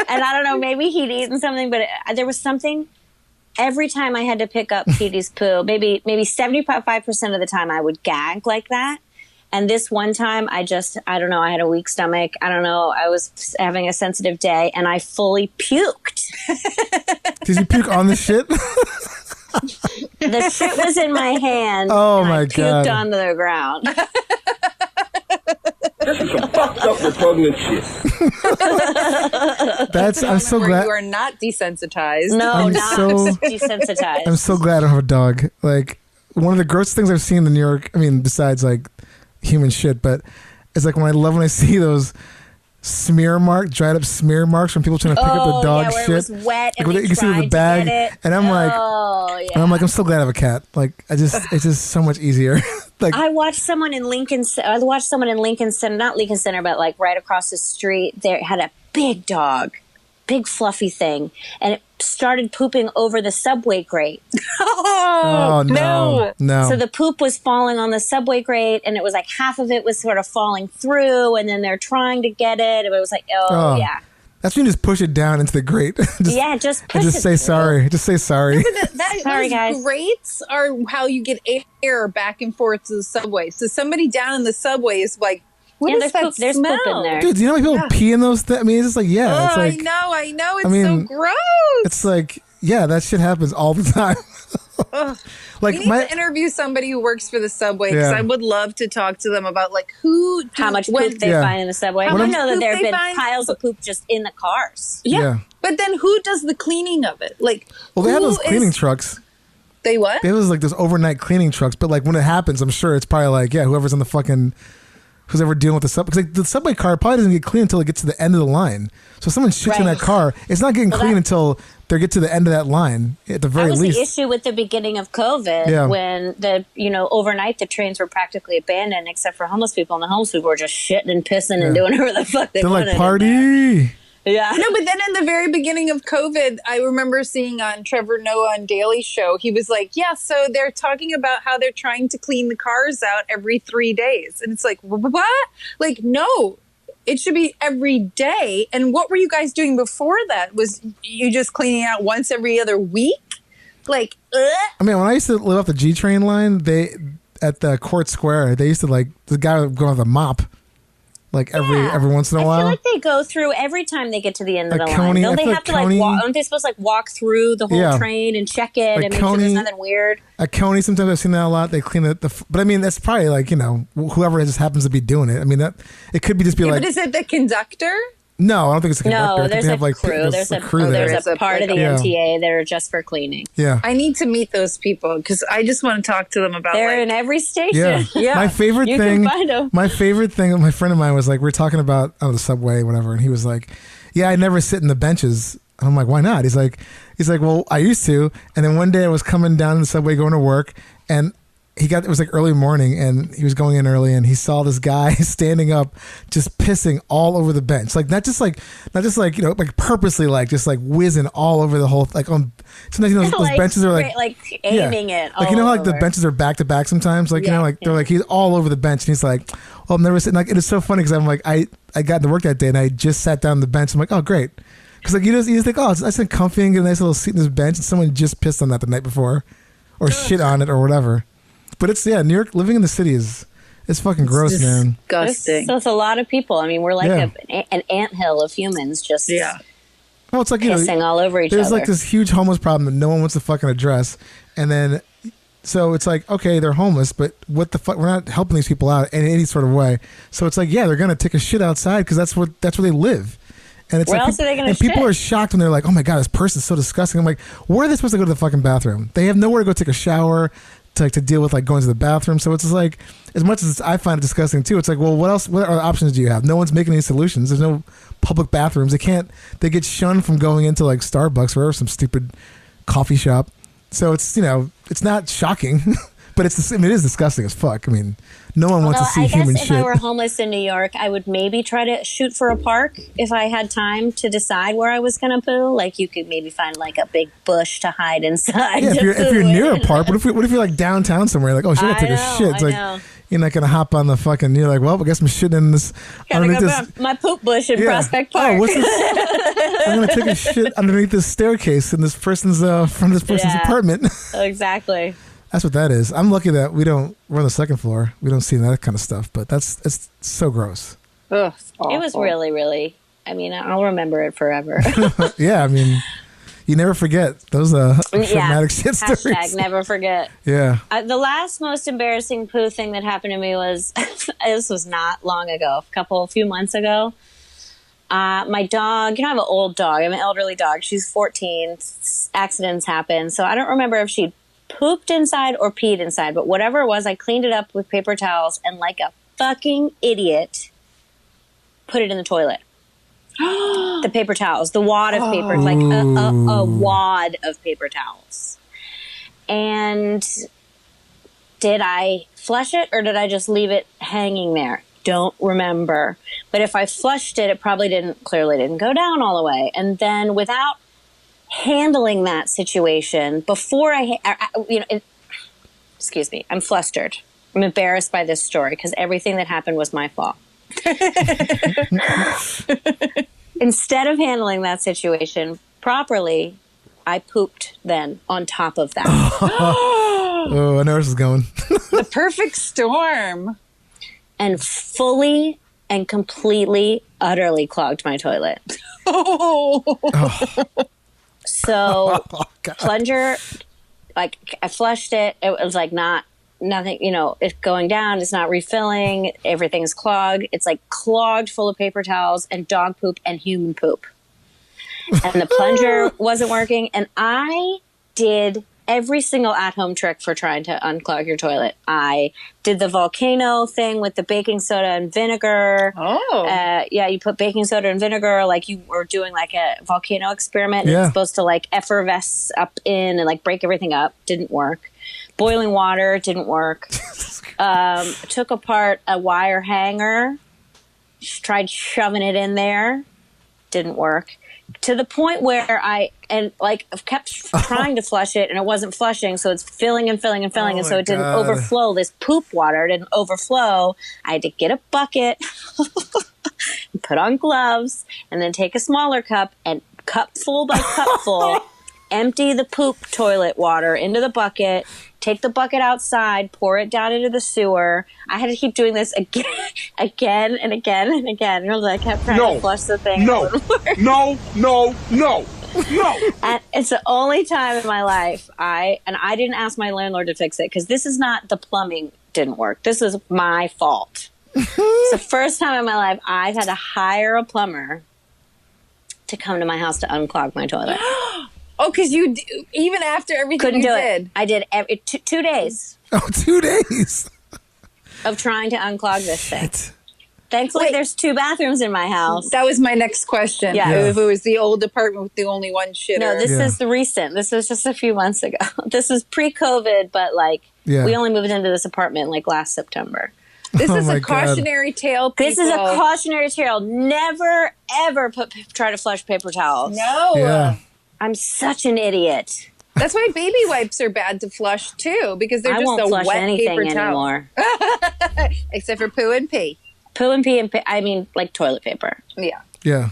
and I don't know, maybe he'd eaten something, but there was something. Every time I had to pick up Petey's poo, maybe 75% of the time I would gag like that. And this one time I don't know, I had a weak stomach. I don't know, I was having a sensitive day, and I fully puked. Did you puke on the shit? The shit was in my hand. Oh and my I God. puked onto the ground. This is some fucked up repugnant shit. I'm so glad. You are not desensitized. No, I'm not so- desensitized. I'm so glad I don't have a dog. Like, one of the gross things I've seen in New York, I mean, besides like human shit, but it's like when I see those dried up smear marks from people trying to pick up the dog where shit. it was wet and Like, they you can see tried the bag, to get it. and I'm like, I'm so glad I have a cat. Like, it's just so much easier. Like, I watched someone in Lincoln Center, not Lincoln Center, but like right across the street. They had a big dog, big fluffy thing, and it started pooping over the subway grate. oh no. So the poop was falling on the subway grate, and it was like half of it was sort of falling through, and then they're trying to get it. It was like, yeah. That's when you just push it down into the grate. just push just it say through. sorry. Just say sorry. Sorry, those guys. grates are how you get air back and forth to the subway. So somebody down in the subway is like, what is that there's smell? poop in there. Dude, do you know how many people pee in those things? I mean, it's just like, it's like, I know. It's I mean, so gross. it's like, that shit happens all the time. Like we need to interview somebody who works for the subway because I would love to talk to them about like how much poop they find in the subway. I know that there have been piles of poop just in the cars. Yeah. But then who does the cleaning of it? Like, well, they have those cleaning trucks. They what? They have those overnight cleaning trucks. But like when it happens, I'm sure it's probably like, whoever's on the fucking, who's ever dealing with the subway. Because like, the subway car probably doesn't get clean until it gets to the end of the line. So if someone shits in that car, it's not getting clean until they get to the end of that line at the very least. That was the issue with the beginning of COVID when overnight the trains were practically abandoned except for homeless people, and the homeless people were just shitting and pissing and doing whatever the fuck they wanted. They're like, party. Yeah. No, but then in the very beginning of COVID, I remember seeing on Trevor Noah on Daily Show, he was like, so they're talking about how they're trying to clean the cars out every 3 days. And it's like, what? Like, no, it should be every day. And what were you guys doing before that? Was you just cleaning out once every other week? Like, I mean, when I used to live off the G train line, at the Court Square, they used to the guy would go with a mop. Like every once in a while. I feel like they go through every time they get to the end of the line. Don't they have to walk? Aren't they supposed to walk through the whole train and check it and make sure there's nothing weird? At Coney, sometimes I've seen that a lot. They clean it. But I mean, that's probably whoever just happens to be doing it. I mean, that it could be just be but is it the conductor? No, I don't think it's a conductor. No, there's a crew. There's a crew. There's a part of the MTA that are just for cleaning. Yeah. I need to meet those people because I just want to talk to them about They're in every station. Yeah. My favorite thing. Can find them. My favorite thing, my friend of mine was like, we were talking about the subway, whatever, and he was like, I never sit in the benches. And I'm like, why not? He's like, well, I used to. And then one day I was coming down the subway going to work, and it was like early morning, and he was going in early, and he saw this guy standing up just pissing all over the bench, like not just like purposely, just whizzing all over the whole, like on sometimes those benches are like aiming it all like how over. the benches are back to back sometimes, they're like he's all over the bench, and he's like, well, I'm never sitting, like, it is so funny because I'm like, I got to work that day and I just sat down on the bench. I'm like, oh great, because like you just think, oh, it's nice and comfy and get a nice little seat in this bench, and someone just pissed on that the night before or shit on it or whatever. But it's New York. Living in the city it's fucking gross, man. Disgusting. So it's a lot of people. I mean, we're like an anthill of humans, just well, it's like pissing all over each other. There's like this huge homeless problem that no one wants to fucking address, and then so it's like, okay, they're homeless, but what the fuck? We're not helping these people out in any sort of way. So it's like, they're gonna take a shit outside because that's where they live. And it's where like else are they gonna and shit? People are shocked when they're like, oh my god, this person's so disgusting. I'm like, where are they supposed to go to the fucking bathroom? They have nowhere to go take a shower. To deal with going to the bathroom. So it's just like, as much as I find it disgusting too, it's like, well, what other options do you have? No one's making any solutions. There's no public bathrooms. They get shunned from going into like Starbucks or some stupid coffee shop. So it's, it's not shocking, but it is disgusting as fuck. I mean, no one wants to see human shit. If I were homeless in New York, I would maybe try to shoot for a park if I had time to decide where I was going to poo. Like, you could maybe find like a big bush to hide inside. Yeah, if you're near a park, what if you're like downtown somewhere? Like, oh shit, I gotta take a shit. It's like, you're not gonna hop on the fucking. You're like, well, I guess I'm shitting in this. My poop bush in Prospect Park. Oh, what's this? I'm gonna take a shit underneath this staircase in this person's from this person's apartment. Exactly. That's what that is. I'm lucky that we're on the second floor. We don't see that kind of stuff, but it's so gross. Ugh, it was really, really, I mean, I'll remember it forever. Yeah, I mean, you never forget those traumatic shit stories. Hashtag never forget. Yeah. The last most embarrassing poo thing that happened to me was, this was not long ago, a few months ago. My dog, I have an old dog. I have an elderly dog. She's 14. Accidents happen. So I don't remember if she pooped inside or peed inside, but whatever it was, I cleaned it up with paper towels and like a fucking idiot put it in the toilet. The paper towels, the wad of paper, like a wad of paper towels. And did I flush it or did I just leave it hanging there? Don't remember. But if I flushed it, it probably clearly didn't go down all the way. And then without handling that situation before excuse me, I'm flustered. I'm embarrassed by this story because everything that happened was my fault. Instead of handling that situation properly, I pooped then on top of that. Oh, I know where this is going. The perfect storm. And fully and completely, utterly clogged my toilet. So, plunger like I flushed it. It was like nothing, it's going down. It's not refilling. Everything's clogged. It's like clogged full of paper towels and dog poop and human poop. And the plunger wasn't working. And I did every single at-home trick for trying to unclog your toilet. I did the volcano thing with the baking soda and vinegar. Yeah, you put baking soda and vinegar like you were doing like a volcano experiment. Yeah. It's supposed to like effervesce up in and like break everything up. Didn't work. Boiling water didn't work. Took apart a wire hanger. Tried shoving it in there. Didn't work. To the point where I kept trying to flush it and it wasn't flushing, so it's filling and filling and filling, and so it didn't overflow. This poop water didn't overflow. I had to get a bucket, put on gloves, and then take a smaller cup and cupful by cupful, empty the poop toilet water into the bucket, take the bucket outside, pour it down into the sewer. I had to keep doing this again and again and again. You know, I kept trying to flush the thing. No. And it's the only time in my life I didn't ask my landlord to fix it, because this is not the plumbing didn't work. This is my fault. It's the first time in my life I've had to hire a plumber to come to my house to unclog my toilet. Oh, because even after everything Couldn't you do did. it. I did 2 days. Oh, 2 days of trying to unclog this thing. Shit. Thankfully, there's 2 bathrooms in my house. That was my next question. Yeah. If it was the old apartment with the only one shitter. No, this is the recent. This was just a few months ago. This is pre-COVID, but we only moved into this apartment last September. This is a God. cautionary tale, people. This is a cautionary tale. Never, ever try to flush paper towels. No. Yeah. I'm such an idiot. That's why baby wipes are bad to flush, too, because they're I just won't a flush wet anything paper towel. anymore. Except for poo and pee. Poo and pee I mean, like toilet paper. Yeah. Yeah.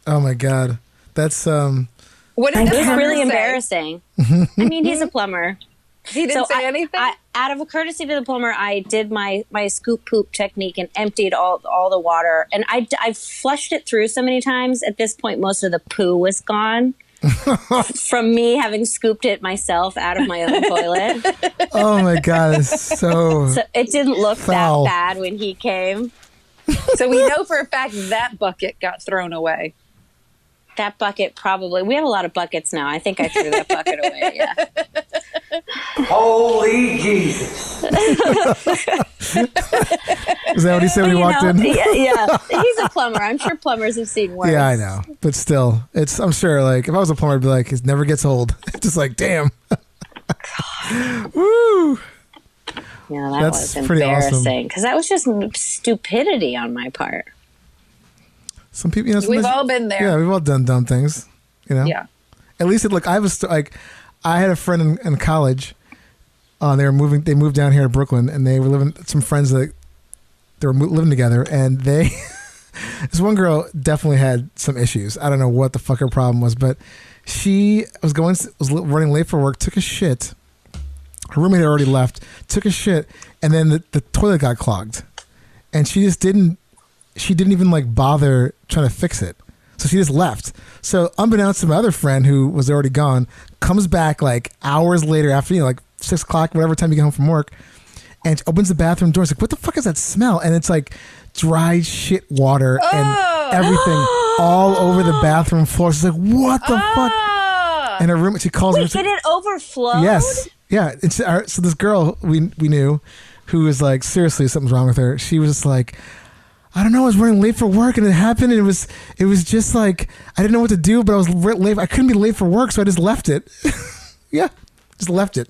Oh my God. That's What did It's the plumber really say? embarrassing. I mean, he's a plumber. He didn't say anything? Out of a courtesy to the plumber, I did my scoop poop technique and emptied all the water. And I flushed it through so many times. At this point, most of the poo was gone from me having scooped it myself out of my own toilet. oh my God. It's so It didn't look foul. that bad when he came. So we know for a fact that bucket got thrown away. That bucket probably. We have a lot of buckets now. I think I threw that bucket away. Yeah. Holy Jesus. Is that what he said when he walked in? Yeah. He's a plumber. I'm sure plumbers have seen worse. Yeah, I know. But still, I'm sure, if I was a plumber, I'd be like, it never gets old. Just like, damn. Woo. Yeah, that That's was pretty awesome. embarrassing. Because that was just stupidity on my part. Some people, We've all been there. Yeah, we've all done dumb things. Yeah. At least I had a friend in college. They moved down here to Brooklyn, and they were living. Some friends that they were living together, and this one girl definitely had some issues. I don't know what the fuck her problem was, but she was running late for work, took a shit. Her roommate had already left, took a shit, and then the toilet got clogged, and she just didn't even bother trying to fix it. So she just left. So unbeknownst to my other friend who was already gone, comes back hours later after 6 o'clock, whatever time you get home from work, and opens the bathroom door. It's like, what the fuck is that smell? And it's dry shit water and everything all over the bathroom floor. She's like, what the fuck? And her roommate, she calls her. Did it overflow? Yes. Yeah. So this girl we knew who was seriously, something's wrong with her. She was just I don't know, I was running late for work and it happened, and it was just I didn't know what to do, but I was late. I couldn't be late for work, so I just left it. Yeah. Just left it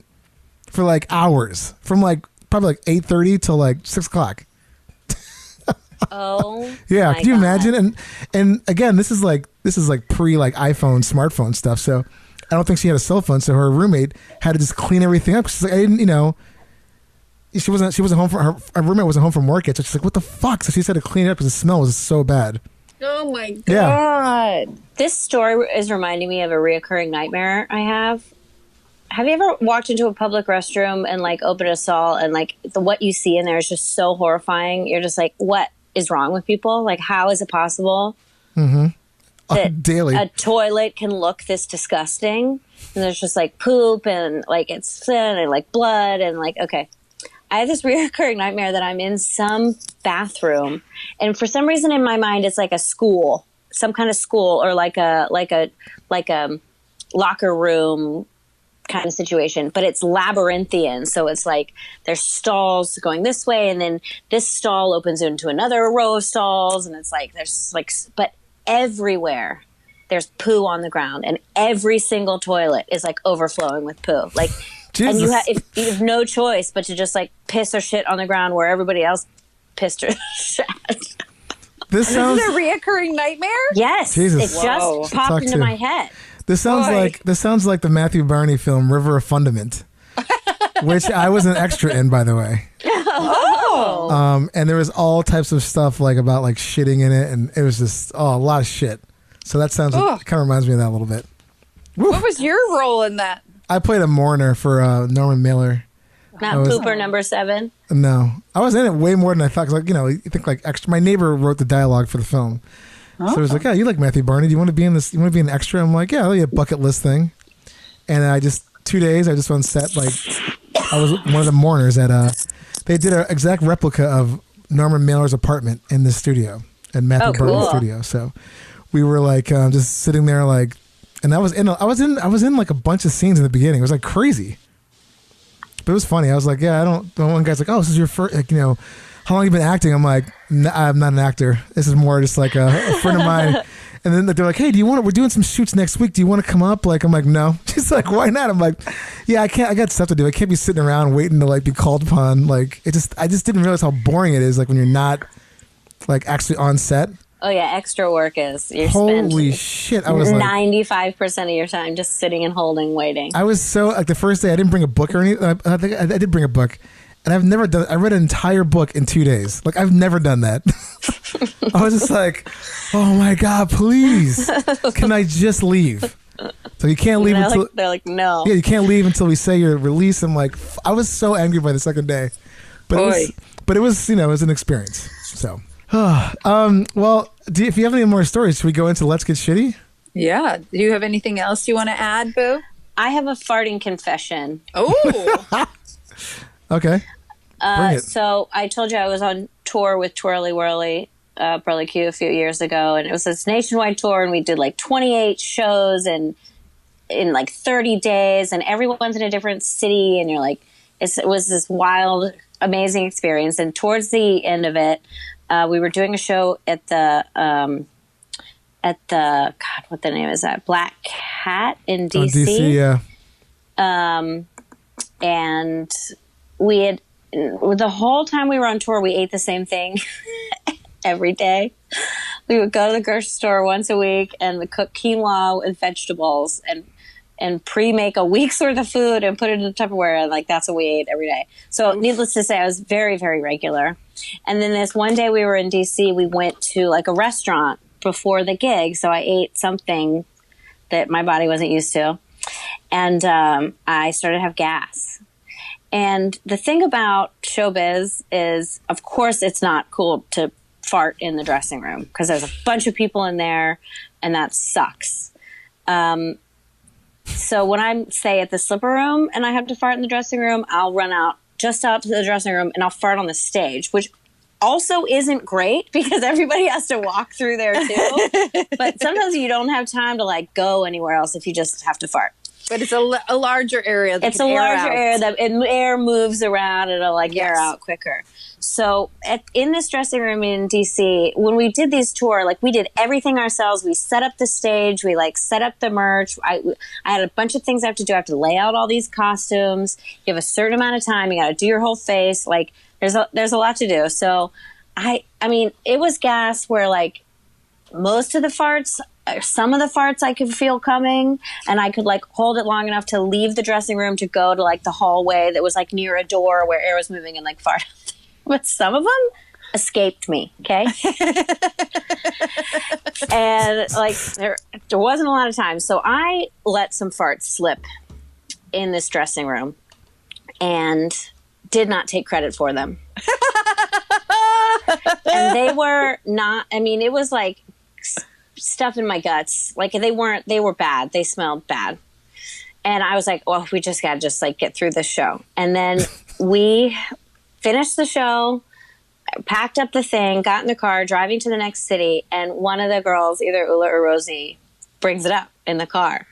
for hours, from probably 8:30 till 6 o'clock. Oh. Yeah. Can you God. imagine? And again, this is pre iPhone, smartphone stuff. So I don't think she had a cell phone. So her roommate had to just clean everything up. She's like, I didn't, she wasn't home from her roommate wasn't home from work yet. So she's like, what the fuck? So she had to clean it up because the smell was so bad. Oh my God. Yeah. This story is reminding me of a reoccurring nightmare I have. Have you ever walked into a public restroom and opened a stall and what you see in there is just so horrifying? You're just like, what is wrong with people? How is it possible that Daily. a toilet can look this disgusting? and there's just like poop and like it's thin and like blood and like, okay. I have this reoccurring nightmare that I'm in some bathroom, and for some reason in my mind it's like a school, some kind of school, or like a locker room kind of situation, but it's labyrinthian. So it's like there's stalls going this way, and then this stall opens into another row of stalls, and it's like there's like, but everywhere there's poo on the ground, and every single toilet is like overflowing with poo. Like, Jesus. And you have no choice but to just like piss or shit on the ground where everybody else pissed or shat. This sounds a reoccurring nightmare. Yes, Jesus. it just popped into my head. This sounds like the Matthew Barney film River of Fundament, which I was an extra in, by the way. Oh. And there was all types of stuff like about like shitting in it, and it was just a lot of shit. So that sounds it kind of reminds me of that a little bit. Woo. What was your role in that? I played a mourner for Norman Mailer. Not pooper number 7. No, I was in it way more than I thought. 'Cause, like, you know, you think like extra. My neighbor wrote the dialogue for the film, so it was like, "Yeah, you like Matthew Barney? Do you want to be in this? You want to be an extra?" I'm like, "Yeah, I'll be a bucket list thing." And I just 2 days, I just on set. Like, I was one of the mourners at They did an exact replica of Norman Mailer's apartment in the studio at Matthew Barney's studio. So we were like just sitting there like. And I was in like a bunch of scenes in the beginning. It was like crazy, but it was funny. I was like, yeah, I don't. The one guy's like, oh, this is your first, like, you know, how long have you been acting? I'm like, I'm not an actor. This is more just like a friend of mine. And then they're like, hey, we're doing some shoots next week. Do you want to come up? Like, I'm like, no. She's like, why not? I'm like, yeah, I can't. I got stuff to do. I can't be sitting around waiting to like be called upon. Like, I just didn't realize how boring it is. Like when you're not like actually on set. Oh yeah, extra work is holy shit! I was 95% of your time just sitting and holding, waiting. I was so like the first day I didn't bring a book or anything. I think I did bring a book, and I've never done. I read an entire book in 2 days. Like I've never done that. I was just like, oh my god, please, can I just leave? So you can't leave until they're like, no. Yeah, you can't leave until we say your release. I'm like, I was so angry by the second day, but it was you know it was an experience. So. Well, if you have any more stories, should we go into Let's Get Shitty? Yeah. Do you have anything else you want to add, Boo? I have a farting confession. Oh. Okay. Bring it. So I told you I was on tour with Twirly Whirly, Burley Q a few years ago, and it was this nationwide tour, and we did like 28 shows and in like 30 days, and everyone's in a different city, and you're like, it was this wild, amazing experience. And towards the end of it, we were doing a show at the God, what the name is that? Black Cat in DC. DC, yeah. And we had the whole time we were on tour, we ate the same thing every day. We would go to the grocery store once a week and cook quinoa with vegetables and pre-make a week's worth of food and put it in the Tupperware, and like that's what we ate every day. So needless to say, I was very, very regular. And then this one day we were in DC, we went to like a restaurant before the gig. So I ate something that my body wasn't used to. And I started to have gas. And the thing about showbiz is, of course, it's not cool to fart in the dressing room because there's a bunch of people in there and that sucks. So when I say at the slipper room and I have to fart in the dressing room, I'll run out to the dressing room and I'll fart on the stage, which also isn't great because everybody has to walk through there too. But sometimes you don't have time to like go anywhere else if you just have to fart. But it's a larger area. It's a larger area that air moves around and it'll like air out quicker. So in this dressing room in DC, when we did these tour, like we did everything ourselves. We set up the stage. We like set up the merch. I had a bunch of things I have to do. I have to lay out all these costumes. You have a certain amount of time. You got to do your whole face. Like there's a lot to do. So I mean, it was gas where like most of the farts, some of the farts I could feel coming, and I could like hold it long enough to leave the dressing room to go to like the hallway that was like near a door where air was moving and like fart. But some of them escaped me, okay? And like there wasn't a lot of time. So I let some farts slip in this dressing room and did not take credit for them. And they were not, I mean, it was like stuff in my guts. Like they were bad. They smelled bad. And I was like, well, we just got to just like get through this show. And then we finished the show, packed up the thing, got in the car, driving to the next city. And one of the girls, either Ula or Rosie, brings it up in the car.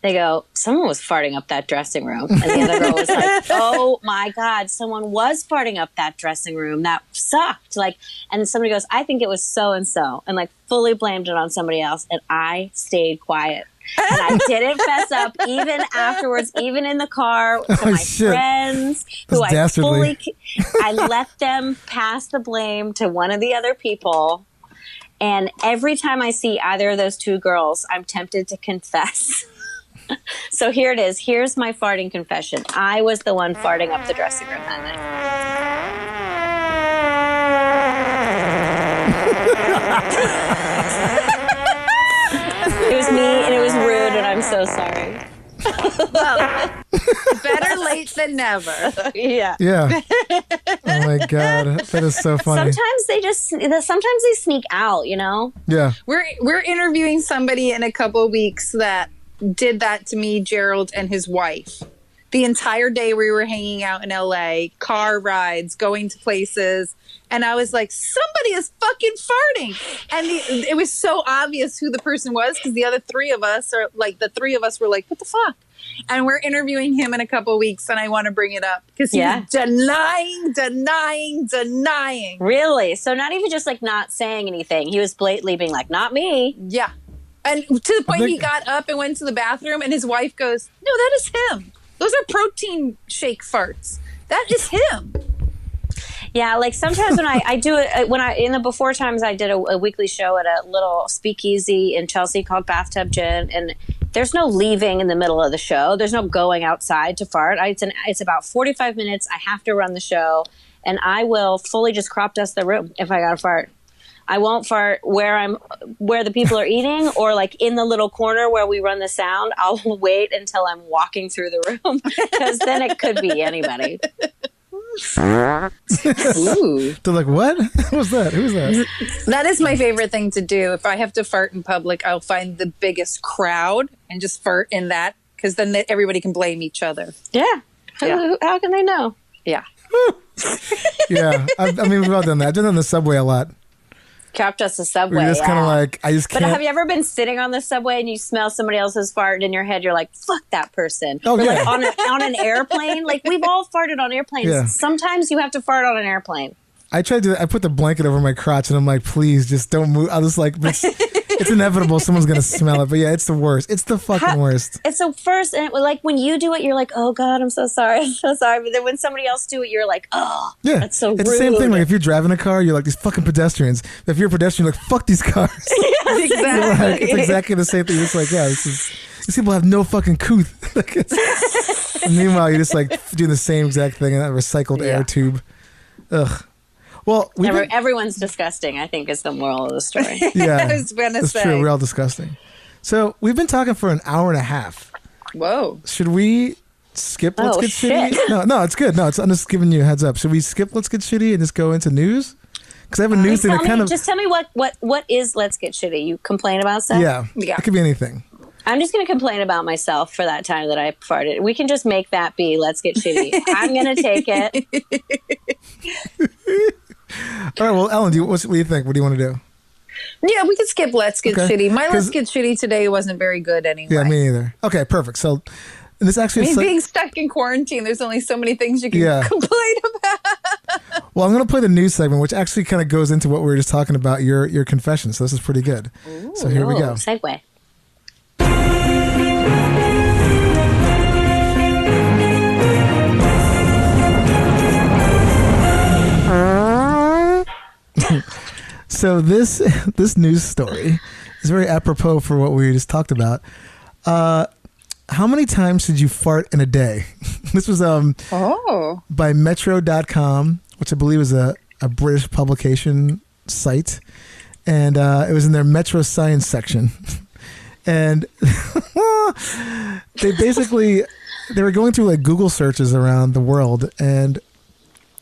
They go, someone was farting up that dressing room. And the other girl was like, oh my God, someone was farting up that dressing room. That sucked. Like, and somebody goes, I think it was so-and-so. And like fully blamed it on somebody else. And I stayed quiet. And I didn't fess up even afterwards, even in the car to my friends who I let them pass the blame to one of the other people. And every time I see either of those two girls, I'm tempted to confess. So here it is. Here's my farting confession. I was the one farting up the dressing room that night. It was me, and it was rude, and I'm so sorry. Well, better late than never. Yeah. Yeah. Oh my God, that is so funny. Sometimes they sneak out, you know? Yeah. We're interviewing somebody in a couple of weeks that did that to me, Gerald, and his wife. The entire day we were hanging out in LA, car rides, going to places, and I was like, somebody is fucking farting. And it was so obvious who the person was because the three of us were like, what the fuck? And we're interviewing him in a couple of weeks, and I want to bring it up because he's denying. Really? So not even just like not saying anything. He was blatantly being like, not me. Yeah. And to the point he got up and went to the bathroom, and his wife goes, no, that is him. Those are protein shake farts. That is him. Yeah, like sometimes when I do it, in the before times, I did a weekly show at a little speakeasy in Chelsea called Bathtub Gin, and there's no leaving in the middle of the show. There's no going outside to fart. It's about 45 minutes. I have to run the show, and I will fully just crop dust the room if I got to fart. I won't fart where the people are eating or like in the little corner where we run the sound. I'll wait until I'm walking through the room because then it could be anybody. Ooh. They're like, what? Who's that? Who's that? That is my favorite thing to do. If I have to fart in public, I'll find the biggest crowd and just fart in that because then everybody can blame each other. Yeah. How can they know? Yeah. Yeah. I mean, we've all done that. I've done it on the subway a lot. Kept us a subway. We're just kind of like, I just can't. But have you ever been sitting on the subway and you smell somebody else's fart and in your head you're like, fuck that person? Oh, or yeah. like on an airplane. Like we've all farted on airplanes. Yeah. Sometimes you have to fart on an airplane. I tried to. I put the blanket over my crotch, and I'm like, please, just don't move. I was like, it's inevitable. Someone's gonna smell it. But yeah, it's the worst. It's the fucking worst. It's the first, and like when you do it, you're like, oh God, I'm so sorry, I'm so sorry. But then when somebody else do it, you're like, oh, yeah, that's so rude. It's the same thing. Like if you're driving a car, you're like these fucking pedestrians. If you're a pedestrian, you're like, fuck these cars. Yes, exactly. Like, it's exactly the same thing. You're just like, yeah, these people have no fucking couth. And meanwhile, you're just like doing the same exact thing in that recycled air tube. Ugh. Well, everyone's disgusting, I think, is the moral of the story. Yeah, I was gonna that's say. true. We're all disgusting. So we've been talking for an hour and a half. Whoa. Should we skip Let's Get shit. Shitty? No, it's good. No, I'm just giving you a heads up. Should we skip Let's Get Shitty and just go into news? Because I have a news thing that kind of... Just tell me what is Let's Get Shitty? You complain about stuff? Yeah. It could be anything. I'm just going to complain about myself for that time that I farted. We can just make that be Let's Get Shitty. I'm going to take it. All right, well, Ellen, what do you think? What do you want to do? Yeah, we could skip Let's Get Shitty. My Let's Get Shitty today wasn't very good anyway. Yeah, me neither. Okay, perfect. So this actually... being stuck in quarantine, there's only so many things you can complain about. Well, I'm going to play the news segment, which actually kind of goes into what we were just talking about, your confession. So this is pretty good. Ooh, so here we go. Segue. So this news story is very apropos for what we just talked about. How many times did you fart in a day? This was by Metro.com, which I believe is a British publication site, and it was in their Metro Science section. And they were going through like Google searches around the world, and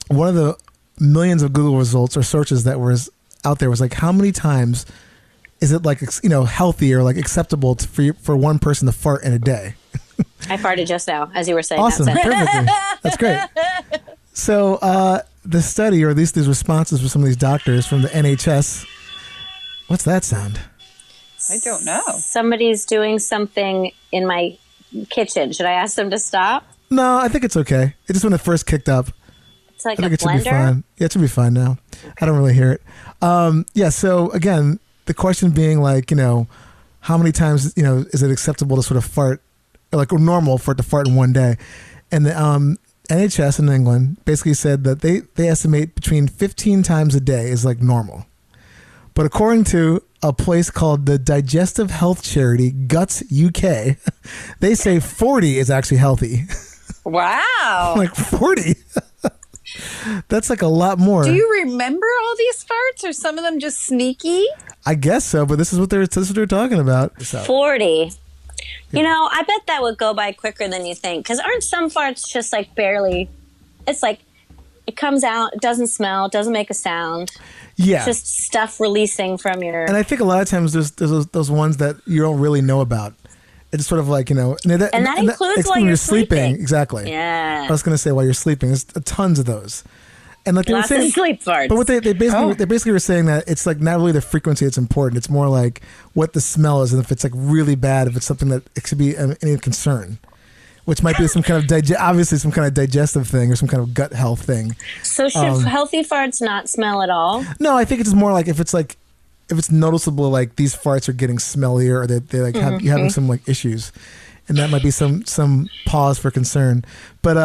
one of the millions of Google results or searches that was out there was like, how many times is it like healthy or like acceptable for one person to fart in a day? I farted just now as you were saying. Awesome, that perfectly. That's great. So the study, or at least these responses from some of these doctors from the NHS. What's that sound? I don't know. Somebody's doing something in my kitchen. Should I ask them to stop? No, I think it's okay. It just when it first kicked up. It's like I think a it should be blender. fine. Yeah, it should be fine now. I don't really hear it. Yeah. So again, the question being like, how many times, is it acceptable to sort of fart, or normal for it to fart in one day? And the NHS in England basically said that they estimate between 15 times a day is like normal. But according to a place called the digestive health charity Guts UK, they say 40 is actually healthy. Wow. Like 40. That's like a lot more. Do you remember all these farts, or some of them just sneaky? I guess so, but this is what they're talking about. So. 40. I bet that would go by quicker than you think. Because aren't some farts just like barely? It's like it comes out, it doesn't smell, it doesn't make a sound. Yeah. It's just stuff releasing from your. And I think a lot of times there's those ones that you don't really know about. It's sort of like, and that includes while when you're sleeping. Exactly. Yeah. I was going to say while you're sleeping. There's tons of those. And like they were Lots saying, of sleep farts. But what they basically were saying that it's like not really the frequency that's important. It's more like what the smell is, and if it's like really bad, if it's something that it could be any concern, which might be some kind of obviously some kind of digestive thing or some kind of gut health thing. So should healthy farts not smell at all? No, I think it's just more like if it's noticeable, like these farts are getting smellier, or they like you're having some like issues, and that might be some pause for concern. But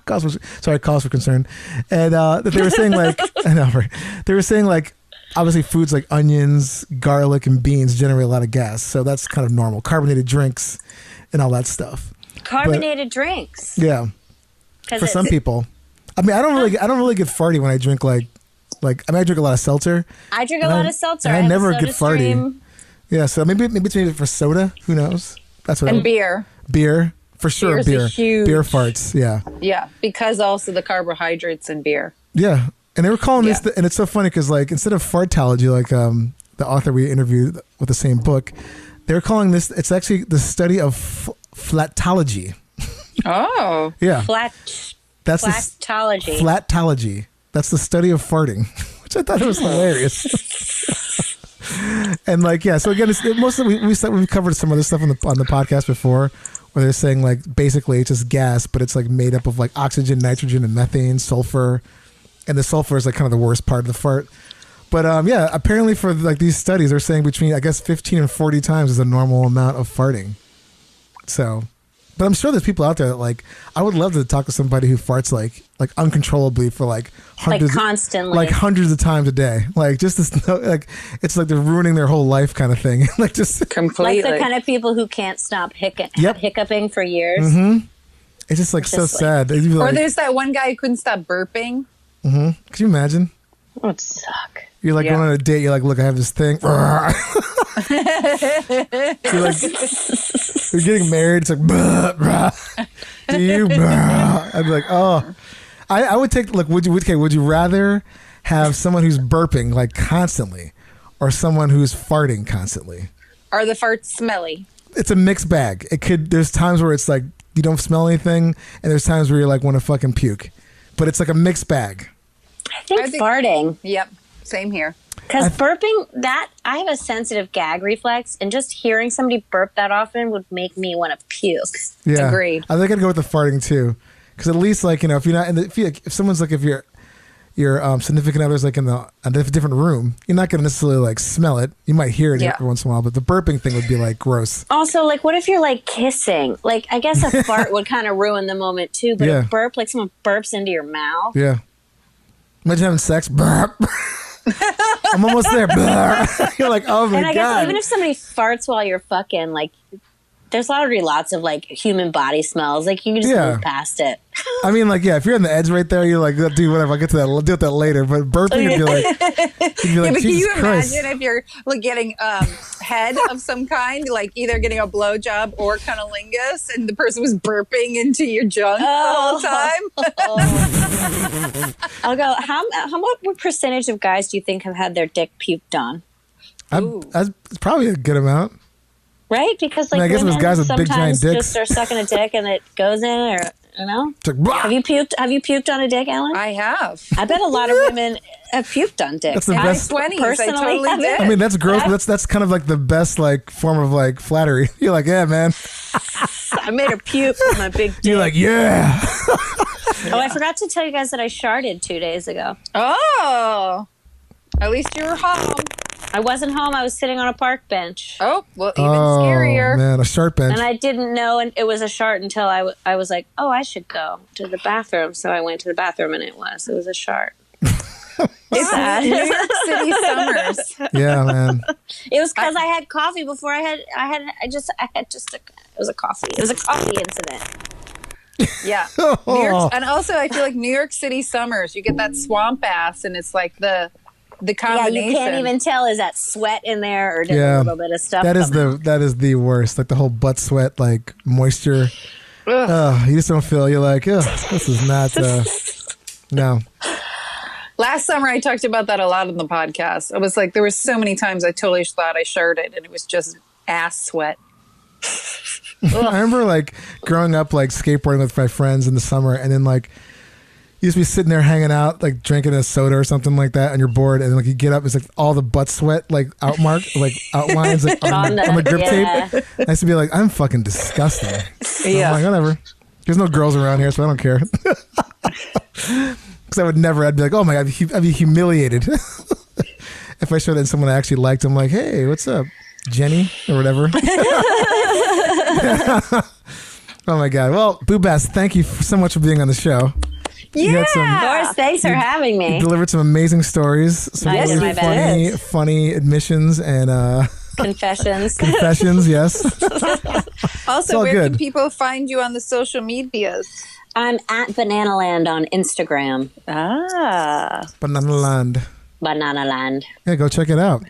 cause for concern, and that they were saying like I know, right? They were saying like obviously foods like onions, garlic, and beans generate a lot of gas, so that's kind of normal. Carbonated drinks and all that stuff. Carbonated drinks. Yeah, for some people. I mean, I don't really get farty when I drink I drink a lot of seltzer. I drink a lot of seltzer. I never have a get soda farty. stream. Yeah, so maybe it's for soda. Who knows? That's what. And beer. Beer for sure. Beer's a huge- beer farts. Yeah. Yeah, because also the carbohydrates in beer. Yeah, and they were calling this, and it's so funny because like instead of fartology, like the author we interviewed with the same book, they were calling this. It's actually the study of flatology. Oh. Yeah. Flatology. Flatology. That's the study of farting, which I thought was hilarious. And like, yeah, so again, we've covered some other stuff on the podcast before, where they're saying like basically it's just gas, but it's like made up of like oxygen, nitrogen, and methane, sulfur, and the sulfur is like kind of the worst part of the fart. But yeah, apparently for like these studies, they're saying between I guess 15 and 40 times is a normal amount of farting. So. But I'm sure there's people out there that like I would love to talk to somebody who farts like uncontrollably for like hundreds, constantly, like hundreds of times a day, like just this, like it's like they're ruining their whole life kind of thing, like just completely. Like the kind of people who can't stop hiccuping for years. Mm-hmm. It's just like so sad. Or like, there's that one guy who couldn't stop burping. Mm-hmm. Could you imagine? It would suck. You're like going on a date. You're like, look, I have this thing. You're getting married. It's like, do you? I'd be like, oh, I would take. Look, would you rather have someone who's burping like constantly, or someone who's farting constantly? Are the farts smelly? It's a mixed bag. It could. There's times where it's like you don't smell anything, and there's times where you're like want to fucking puke. But it's like a mixed bag. I think farting. Yep. Same here. Because burping, I have a sensitive gag reflex, and just hearing somebody burp that often would make me want to puke. Yeah, agreed. I think I'd go with the farting too, because at least like if you're not in if someone's like if your significant other's like in a different room, you're not gonna necessarily like smell it. You might hear it every once in a while, but the burping thing would be like gross. Also, like what if you're like kissing? Like I guess a fart would kind of ruin the moment too, but a burp, like someone burps into your mouth. Yeah. Imagine having sex. Burp. I'm almost there. You're like, oh my God. And I guess even if somebody farts while you're fucking, like, there's already lots of like human body smells. Like you can just move past it. I mean, like, yeah, if you're on the edge right there, you're like, dude, whatever. I'll get to that. I'll deal with that later. But burping would be like, but can you Christ. imagine if you're like getting head of some kind, like either getting a blowjob or cunnilingus, and the person was burping into your junk the whole time? I'll go. What percentage of guys do you think have had their dick puked on? That's probably a good amount. Right? Because like I guess it was women guys with big, giant sometimes dicks. just are sucking a dick and it goes in, or you know. It's like, "Bah!" Have you puked on a dick, Ellen? I have. I bet a lot of women have puked on dicks. That's the In my best. 20s, I Personally totally haven't. did. I mean, that's gross, but that's kind of like the best like form of like flattery. You're like, yeah, man. I made her puke with my big dick. You're like, yeah. Oh, I forgot to tell you guys that I sharted 2 days ago. Oh, at least you were home. I wasn't home. I was sitting on a park bench. Oh, well, even Oh scarier. man, a sharp bench. And I didn't know it was a shart until I was like, oh, I should go to the bathroom. So I went to the bathroom and it was a shart. It's sad. New York City summers. Yeah, man. It was because I had coffee before it was a coffee incident. Yeah. New York, and also, I feel like New York City summers, you get that swamp ass, and it's like the Yeah, combination. you can't even tell, is that sweat in there or did Yeah. a little bit of stuff That is come out? that is the worst. Like the whole butt sweat, like moisture. You just don't feel. You're like, this is not. No. Last summer, I talked about that a lot on the podcast. I was like, there were so many times I totally thought I shirted, and it was just ass sweat. I remember like growing up, like skateboarding with my friends in the summer, and then like you just be sitting there hanging out, like drinking a soda or something like that, and you're bored, and like you get up, it's like all the butt sweat, like outlines, like on the grip tape. I used to be like, I'm fucking disgusting. Yeah. I'm like, whatever. There's no girls around here, so I don't care. Because I would never. I'd be like, oh my god, I'd be humiliated if I showed it to someone I actually liked. I'm like, hey, what's up, Jenny or whatever. Oh my god. Well, BooBess, thank you so much for being on the show. You had some, Of course, thanks for having me. you delivered some amazing stories, some I did really my best. funny admissions and Confessions. confessions. Yes. Also, all where good. can people find you on the social medias? I'm at Bananaland on Instagram. Banana Land. Bananaland. Yeah, go check it out.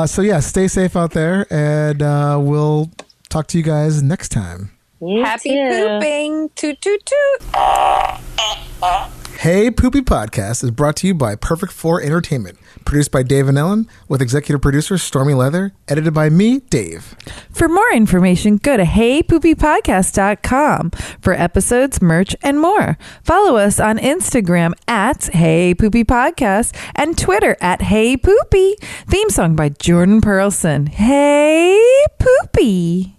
So yeah, stay safe out there, and we'll talk to you guys next time. You Happy too. pooping. Toot, toot, toot. Hey Poopy Podcast is brought to you by Perfect 4 Entertainment. Produced by Dave and Ellen, with executive producer Stormy Leather, edited by me, Dave. For more information, go to heypoopypodcast.com for episodes, merch, and more. Follow us on Instagram at Hey Poopy Podcast and Twitter at Hey Poopy. Theme song by Jordan Pearlson. Hey Poopy.